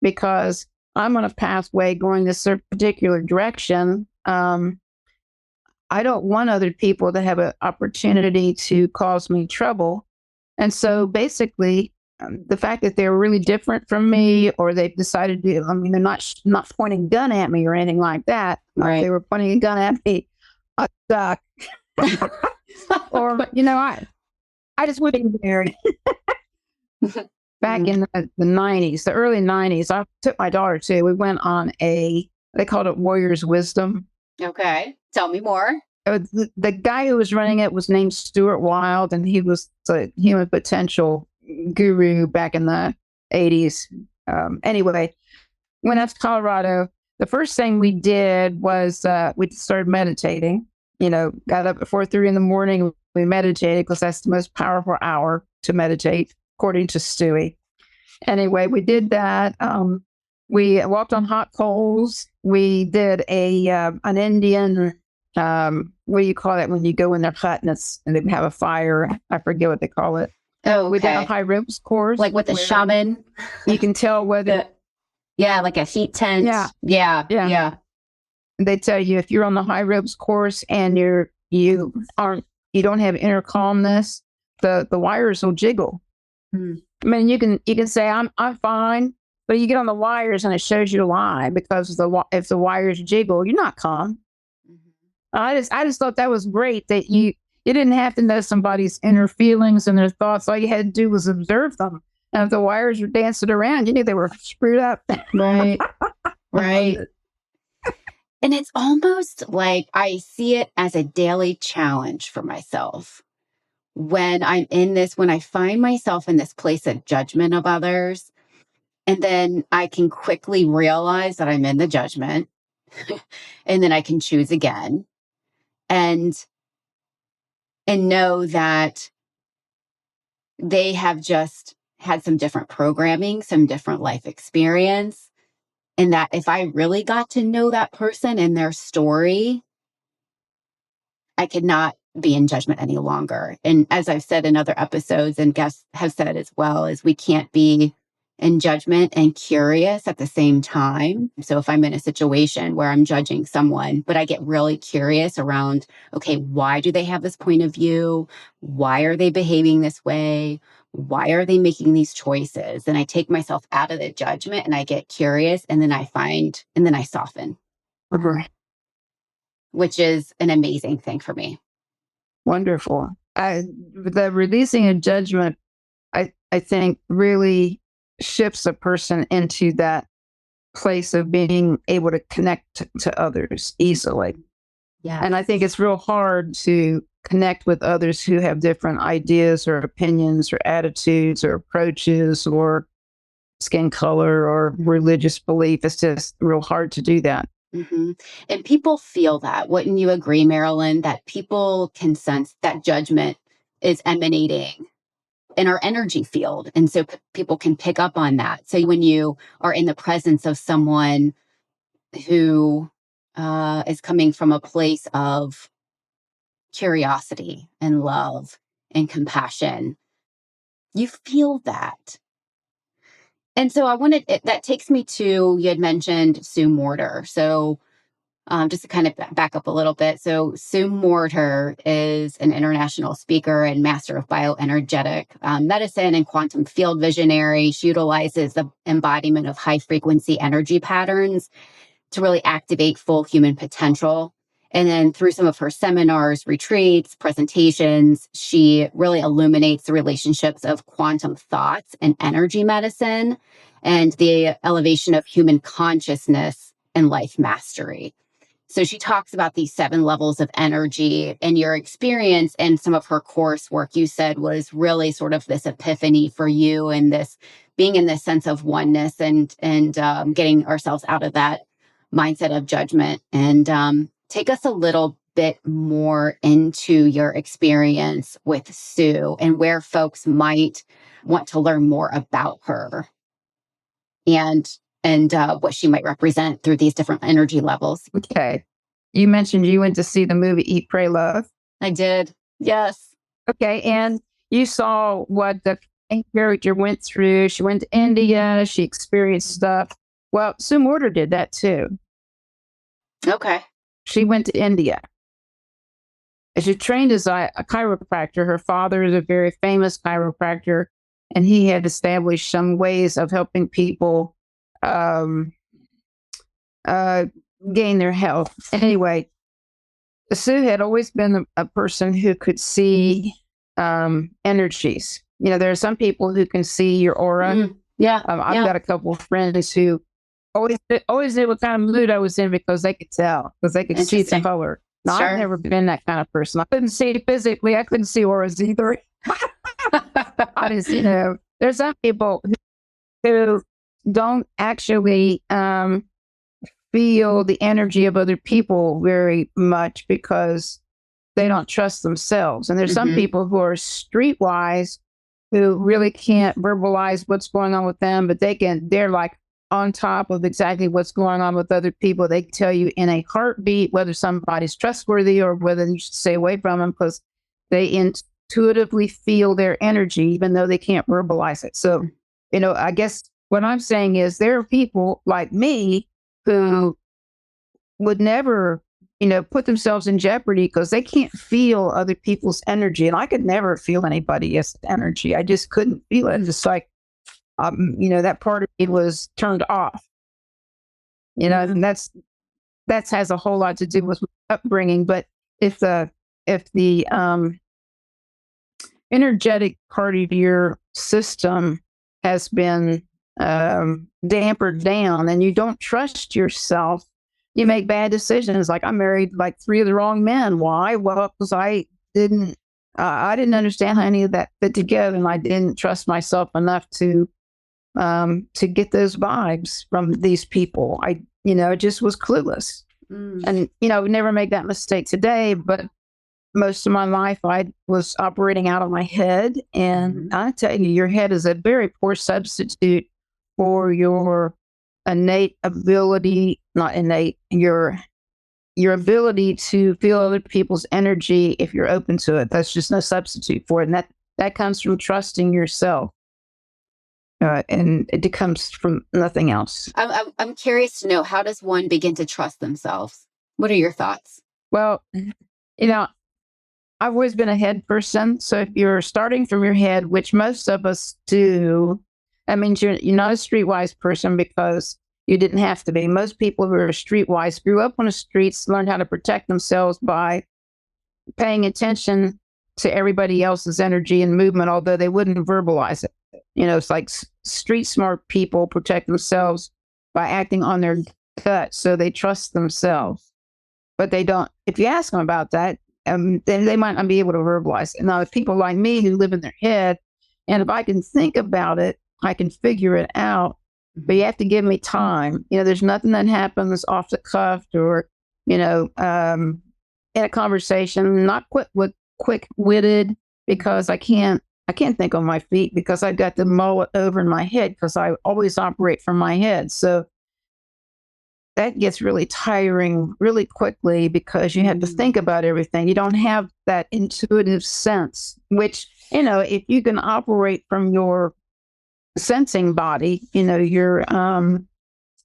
because I'm on a pathway going this particular direction. I don't want other people to have an opportunity to cause me trouble. And so basically, the fact that they're really different from me, or they've decided to, they're not pointing a gun at me or anything like that. Right. If they were pointing a gun at me, I'd duck. Or, I just wouldn't be married. Back in the 90s, the early 90s, I took my daughter too. We went on they called it Warrior's Wisdom. Okay. Tell me more. the guy who was running it was named Stuart Wilde, and he was the human potential guru back in the 80s. Anyway, went out to Colorado. The first thing we did was we started meditating. Got up at 4:30 in the morning. We meditated because that's the most powerful hour to meditate, according to Stewie. Anyway, we did that. We walked on hot coals. We did an Indian, what do you call it when you go in their hut and they have a fire? I forget what they call it. Oh, okay. We did a high ropes course. Like with the shaman? You can tell whether... Yeah, like a heat tent. Yeah. They tell you if you're on the high ropes course and you don't have inner calmness, the wires will jiggle. I mean, you can say I'm fine, but you get on the wires and it shows you a lie, because if the wires jiggle, you're not calm. I just thought that was great, that you didn't have to know somebody's inner feelings and their thoughts. All you had to do was observe them. And if the wires were dancing around, you knew they were screwed up. Right. And it's almost like I see it as a daily challenge for myself. When I find myself in this place of judgment of others, and then I can quickly realize that I'm in the judgment, and then I can choose again and know that they have just had some different programming, some different life experience. And that if I really got to know that person and their story, I could not be in judgment any longer. And as I've said in other episodes, and guests have said as well, is we can't be in judgment and curious at the same time. So if I'm in a situation where I'm judging someone, but I get really curious around, okay, why do they have this point of view? Why are they behaving this way? Why are they making these choices? And I take myself out of the judgment and I get curious, and then I soften. Which is an amazing thing for me. Wonderful. The releasing of judgment, I think, really shifts a person into that place of being able to connect to others easily. Yeah. And I think it's real hard to connect with others who have different ideas or opinions or attitudes or approaches or skin color or religious belief. It's just real hard to do that. Mm-hmm. And people feel that. Wouldn't you agree, Marilyn, that people can sense that judgment is emanating in our energy field? And so people can pick up on that. So when you are in the presence of someone who is coming from a place of curiosity and love and compassion, you feel that. And so that takes me to, you had mentioned Sue Morter. So just to kind of back up a little bit. So Sue Morter is an international speaker and master of bioenergetic medicine and quantum field visionary. She utilizes the embodiment of high frequency energy patterns to really activate full human potential. And then through some of her seminars, retreats, presentations, she really illuminates the relationships of quantum thoughts and energy medicine and the elevation of human consciousness and life mastery. So she talks about these 7 levels of energy, and your experience and some of her coursework, you said, was really sort of this epiphany for you, and this being in this sense of oneness and getting ourselves out of that mindset of judgment. And take us a little bit more into your experience with Sue and where folks might want to learn more about her and what she might represent through these different energy levels. Okay. You mentioned you went to see the movie Eat, Pray, Love. I did. Yes. Okay. And you saw what the character went through. She went to India. She experienced stuff. Well, Sue Morter did that too. Okay. She went to India. She trained as a chiropractor. Her father is a very famous chiropractor, and he had established some ways of helping people gain their health. Anyway, Sue had always been a person who could see energies. There are some people who can see your aura. Mm-hmm. Yeah. I've got a couple of friends who always knew what kind of mood I was in because they could tell, because they could see the color. Now, I've never been that kind of person. I couldn't see physically. I couldn't see auras either. I just, there's some people who don't actually feel the energy of other people very much because they don't trust themselves. And there's some people who are streetwise who really can't verbalize what's going on with them, but they're like on top of exactly what's going on with other people. They tell you in a heartbeat whether somebody's trustworthy or whether you should stay away from them because they intuitively feel their energy, even though they can't verbalize it. So, I guess what I'm saying is there are people like me who would never, put themselves in jeopardy because they can't feel other people's energy. And I could never feel anybody else's energy. I just couldn't feel it. It's like, that part of me was turned off. And that has a whole lot to do with upbringing. But if the energetic part of your system has been dampered down and you don't trust yourself, you make bad decisions. Like I married like 3 of the wrong men. Why? Well, because I didn't understand how any of that fit together, and I didn't trust myself enough to get those vibes from these people. I just was clueless, and would never make that mistake today. But most of my life, I was operating out of my head, and I tell you, your head is a very poor substitute for your innate ability, not innate, your ability to feel other people's energy if you're open to it. That's just no substitute for it. And that comes from trusting yourself. And it comes from nothing else. I'm curious to know, how does one begin to trust themselves? What are your thoughts? Well, I've always been a head person. So if you're starting from your head, which most of us do, that means you're not a streetwise person because you didn't have to be. Most people who are streetwise grew up on the streets, learned how to protect themselves by paying attention to everybody else's energy and movement, although they wouldn't verbalize it. It's like street smart people protect themselves by acting on their gut, so they trust themselves. But they don't. If you ask them about that, then they might not be able to verbalize it. Now, people like me who live in their head, and if I can think about it, I can figure it out. But you have to give me time. There's nothing that happens off the cuff or, in a conversation. Not quick-witted because I can't think on my feet because I've got to mull it over in my head because I always operate from my head. So that gets really tiring really quickly because you have to think about everything. You don't have that intuitive sense, which, if you can operate from your sensing body, your,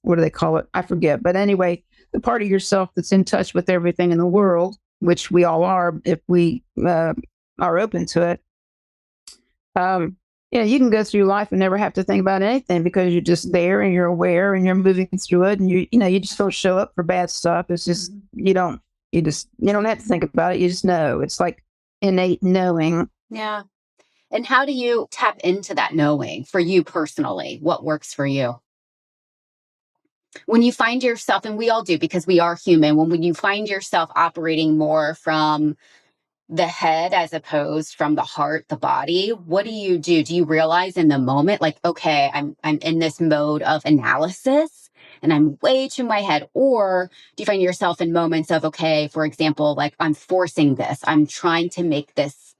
what do they call it? I forget. But anyway, the part of yourself that's in touch with everything in the world, which we all are if we are open to it. You can go through life and never have to think about anything because you're just there and you're aware and you're moving through it, and you just don't show up for bad stuff. It's just you don't have to think about it. You just know. It's like innate knowing. Yeah. And how do you tap into that knowing for you personally? What works for you? When you find yourself, and we all do because we are human, when you find yourself operating more from the head as opposed from the heart, the body, what do you do? Do you realize in the moment, like, okay, I'm in this mode of analysis and I'm way to my head? Or do you find yourself in moments of, okay, for example, like I'm forcing this, I'm trying to make this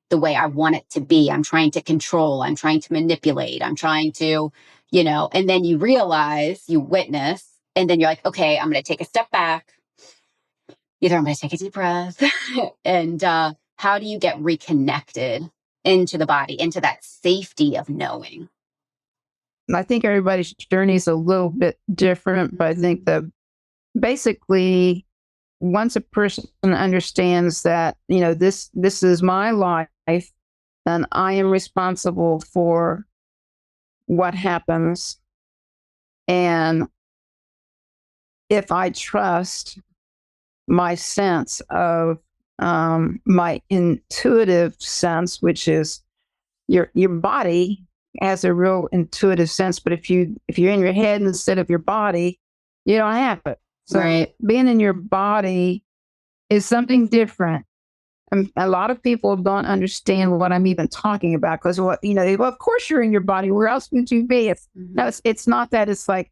the way I want it to be. I'm trying to control, I'm trying to manipulate, I'm trying to, and then you realize, you witness, and then you're like, okay, I'm going to take a step back. Either I'm going to take a deep breath and how do you get reconnected into the body, into that safety of knowing? I think everybody's journey is a little bit different, but I think that basically once a person understands that, this is my life and I am responsible for what happens. And if I trust my sense of my intuitive sense, which is your body has a real intuitive sense, but if you're in your head instead of your body, you don't have it. So being in your body It's something different. A lot of people don't understand what I'm even talking about because well, of course you're in your body. Where else would you be? No, it's not that. It's like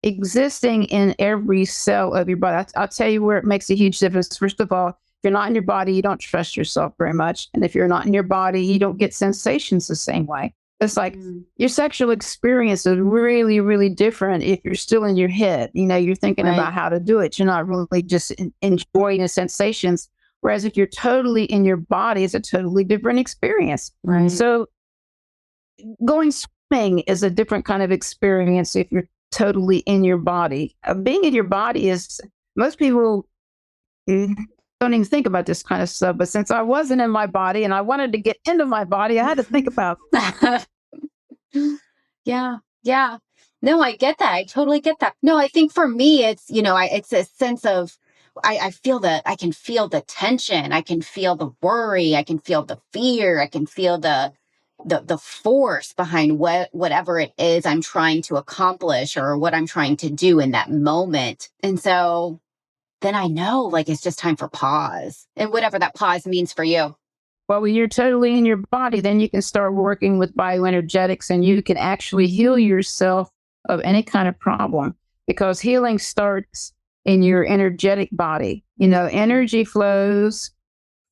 existing in every cell of your body. I'll tell you where it makes a huge difference. First of all, if you're not in your body, you don't trust yourself very much. And if you're not in your body, you don't get sensations the same way. It's like your sexual experience is really, really different if you're still in your head. You're thinking about how to do it. You're not really just enjoying the sensations. Whereas if you're totally in your body, it's a totally different experience. Right. So going swimming is a different kind of experience if you're totally in your body. Being in your body is, most people don't even think about this kind of stuff. But since I wasn't in my body and I wanted to get into my body, I had to think about Yeah. Yeah. No, I get that. I totally get that. No, I think for me, it's, it's a sense of, I feel that I can feel the tension. I can feel the worry. I can feel the fear. I can feel the force behind whatever it is I'm trying to accomplish or what I'm trying to do in that moment. And so then I know, like, it's just time for pause, and whatever that pause means for you. Well, when you're totally in your body, then you can start working with bioenergetics and you can actually heal yourself of any kind of problem because healing starts in your energetic body. Energy flows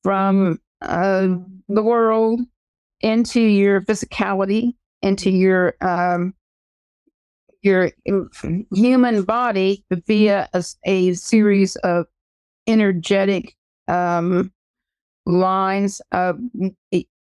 from the world into your physicality, into your human body via a series of energetic lines.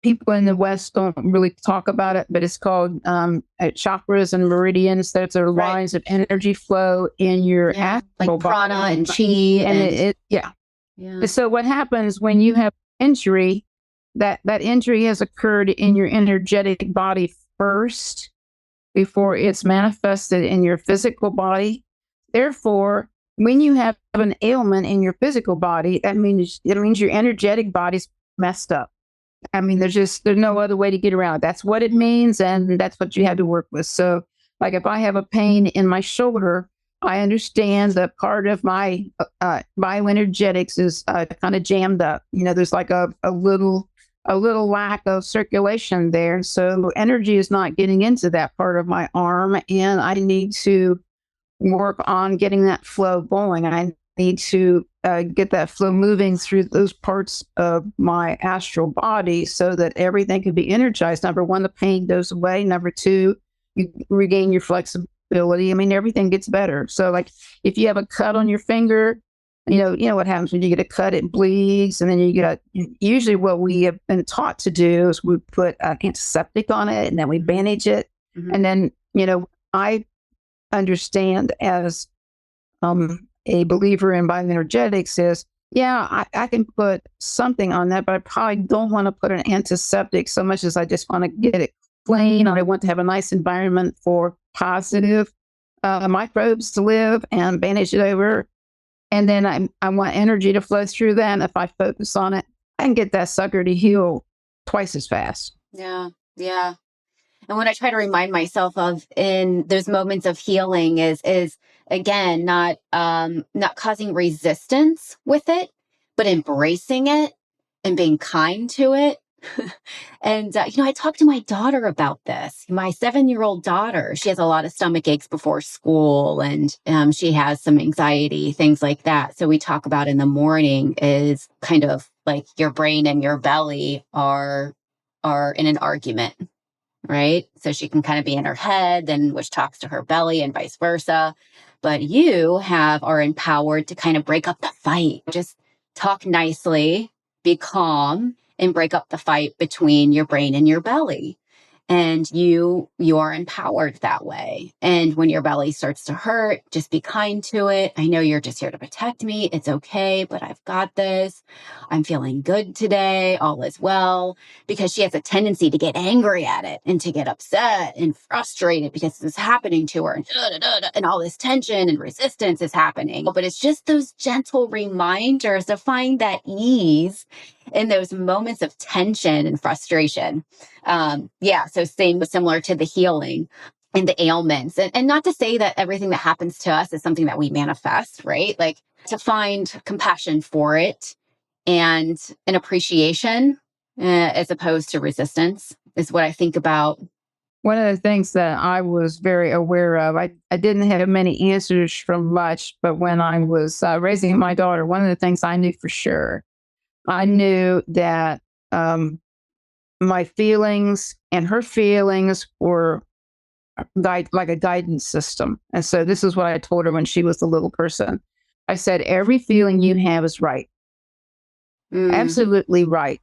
People in the West don't really talk about it, but it's called chakras and meridians. Those are lines of energy flow in your astral like prana body. and chi. And yeah. So what happens when you have injury, that injury has occurred in your energetic body first before it's manifested in your physical body. Therefore, when you have an ailment in your physical body, it means your energetic body's messed up. I mean, there's no other way to get around it. That's what it means, and that's what you have to work with. So, like if I have a pain in my shoulder, I understand that part of my bioenergetics is kind of jammed up. There's like a little lack of circulation there. So energy is not getting into that part of my arm, and I need to work on getting that flow going. I need to get that flow moving through those parts of my astral body so that everything can be energized. Number one, the pain goes away. Number two, you regain your flexibility. I mean, everything gets better. So like if you have a cut on your finger, you know what happens when you get a cut, it bleeds. And then usually what we have been taught to do is we put an antiseptic on it and then we bandage it. And then, I understand as a believer in bioenergetics is, I can put something on that, but I probably don't want to put an antiseptic so much as I just want to get it clean. I want to have a nice environment for positive microbes to live and bandage it over. And then I want energy to flow through that. And if I focus on it, I can get that sucker to heal twice as fast. Yeah. Yeah. And what I try to remind myself of in those moments of healing is again, not causing resistance with it, but embracing it and being kind to it. And, I talked to my daughter about this. My 7-year-old daughter, she has a lot of stomach aches before school and she has some anxiety, things like that. So we talk about in the morning is kind of like your brain and your belly are in an argument. Right. So she can kind of be in her head, then which talks to her belly and vice versa. But you are empowered to kind of break up the fight. Just talk nicely, be calm, and break up the fight between your brain and your belly. And you are empowered that way. And when your belly starts to hurt, just be kind to it. I know you're just here to protect me. It's okay, but I've got this. I'm feeling good today. All is well. Because she has a tendency to get angry at it and to get upset and frustrated because this is happening to her and all this tension and resistance is happening. But it's just those gentle reminders to find that ease in those moments of tension and frustration. So similar to the healing and the ailments. And not to say that everything that happens to us is something that we manifest, right? Like to find compassion for it and an appreciation as opposed to resistance is what I think about. One of the things that I was very aware of, I didn't have many answers from much, but when I was raising my daughter, one of the things I knew for sure, I knew that my feelings and her feelings were like a guidance system. And so this is what I told her when she was a little person. I said, every feeling you have is right. Absolutely right.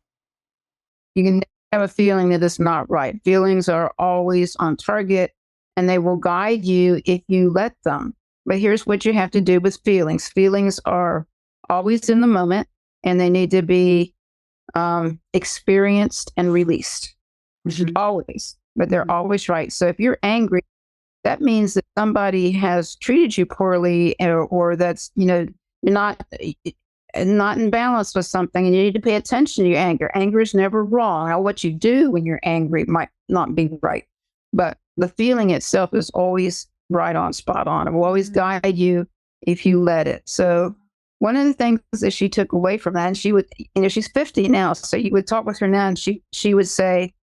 You can never have a feeling that is not right. Feelings are always on target and they will guide you if you let them. But here's what you have to do with feelings. Feelings are always in the moment and they need to be experienced and released. Always, but they're always right. So if you're angry, that means that somebody has treated you poorly, or that's, you're not in balance with something, and you need to pay attention to your anger. Anger is never wrong. Now, what you do when you're angry might not be right, but the feeling itself is always right on, spot on. It will always guide you if you let it. So one of the things that she took away from that, and she would, she's 50 now, so you would talk with her now, and she would say,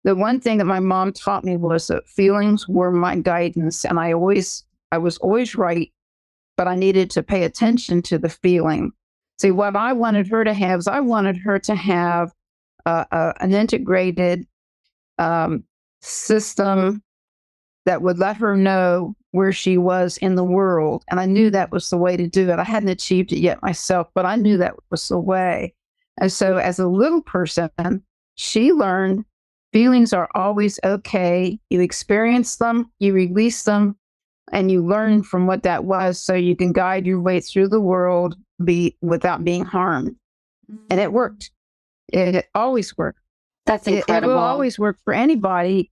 the one thing that my mom taught me was that feelings were my guidance, and I was always right, but I needed to pay attention to the feeling. See, what I wanted her to have is I wanted her to have an integrated system that would let her know where she was in the world. And I knew that was the way to do it. I hadn't achieved it yet myself, but I knew that was the way. And so as a little person, she learned feelings are always okay. You experience them, you release them, and you learn from what that was so you can guide your way through the world without being harmed. And it worked. It always worked. That's incredible. It will always work for anybody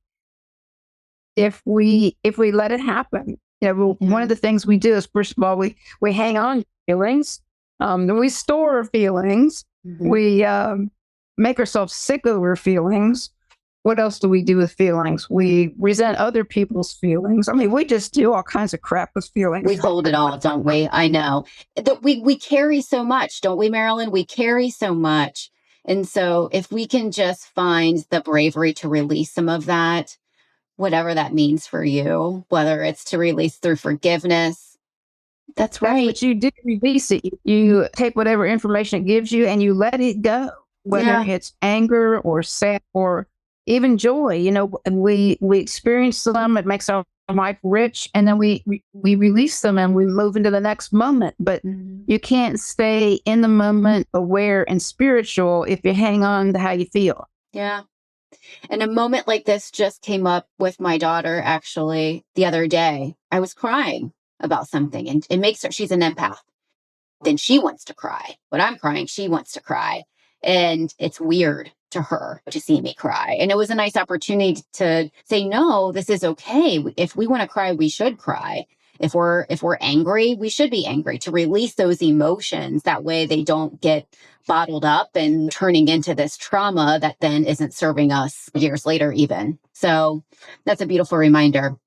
if we let it happen. One of the things we do is, first of all, we hang on to feelings. We store feelings. We make ourselves sick over feelings. What else do we do with feelings? We resent other people's feelings. I mean, we just do all kinds of crap with feelings. We hold it all, don't we? I know. We carry so much, don't we, Marilyn? We carry so much. And so if we can just find the bravery to release some of that, whatever that means for you, whether it's to release through forgiveness, that's right. That's what you do, release it. You take whatever information it gives you and you let it go, whether it's anger or sad or even joy. We experience them. It makes our life rich, and then we release them and we move into the next moment. But you can't stay in the moment, aware and spiritual, if you hang on to how you feel. Yeah. And a moment like this just came up with my daughter, actually, the other day. I was crying about something, and it makes her, she's an empath. Then she wants to cry. When I'm crying, she wants to cry. And it's weird to her to see me cry. And it was a nice opportunity to say, no, this is okay. If we want to cry, we should cry. If we're angry, we should be angry, to release those emotions. That way they don't get bottled up and turning into this trauma that then isn't serving us years later even. So that's a beautiful reminder.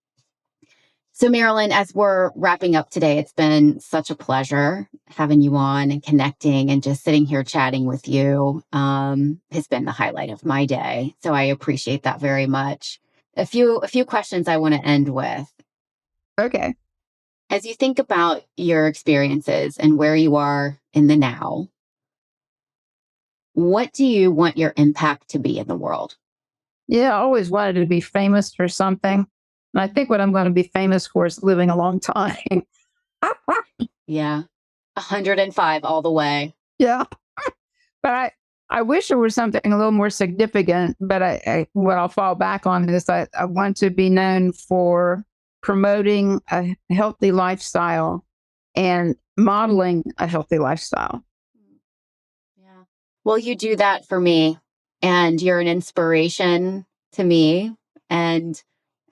So Marilyn, as we're wrapping up today, it's been such a pleasure having you on and connecting, and just sitting here chatting with you has been the highlight of my day. So I appreciate that very much. A few questions I want to end with. Okay. As you think about your experiences and where you are in the now, what do you want your impact to be in the world? Yeah, I always wanted to be famous for something. And I think what I'm going to be famous for is living a long time. Yeah. 105 all the way. Yeah. But I wish there was something a little more significant, but what I'll fall back on is I want to be known for promoting a healthy lifestyle and modeling a healthy lifestyle. Yeah. Well, you do that for me, and you're an inspiration to me. And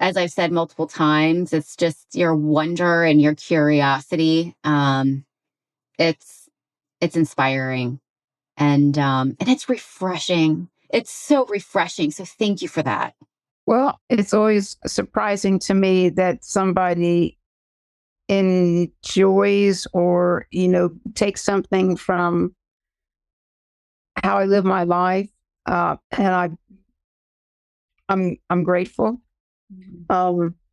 as I've said multiple times, it's just your wonder and your curiosity. It's inspiring, and it's refreshing. It's so refreshing. So thank you for that. Well, it's always surprising to me that somebody enjoys or, takes something from how I live my life. And I'm grateful,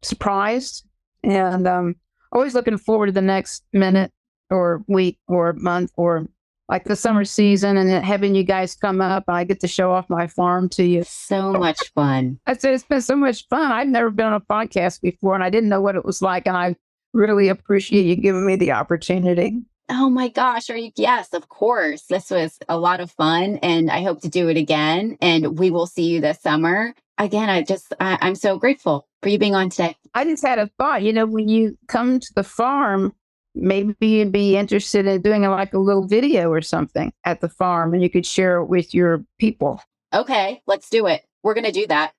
surprised, and always looking forward to the next minute or week or month, or like the summer season, and then having you guys come up and I get to show off my farm to you. So much fun. I said, it's been so much fun. I've never been on a podcast before and I didn't know what it was like. And I really appreciate you giving me the opportunity. Oh my gosh. Yes, of course. This was a lot of fun and I hope to do it again. And we will see you this summer. Again, I'm so grateful for you being on today. I just had a thought, when you come to the farm, maybe you'd be interested in doing like a little video or something at the farm and you could share it with your people. Okay, let's do it. We're going to do that.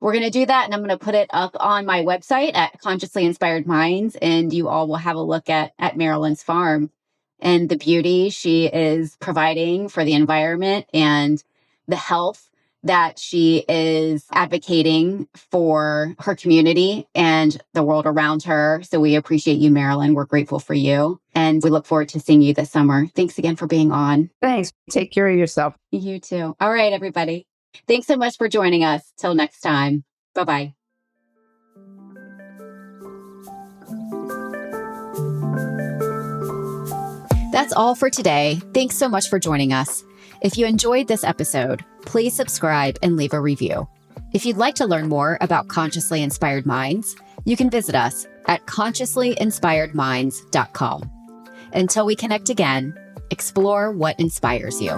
And I'm going to put it up on my website at Consciously Inspired Minds, and you all will have a look at Marilyn's farm and the beauty she is providing for the environment and the health that she is advocating for her community and the world around her. So we appreciate you, Marilyn. We're grateful for you. And we look forward to seeing you this summer. Thanks again for being on. Thanks. Take care of yourself. You too. All right, everybody. Thanks so much for joining us. Till next time. Bye-bye. That's all for today. Thanks so much for joining us. If you enjoyed this episode, please subscribe and leave a review. If you'd like to learn more about Consciously Inspired Minds, you can visit us at consciouslyinspiredminds.com. Until we connect again, explore what inspires you.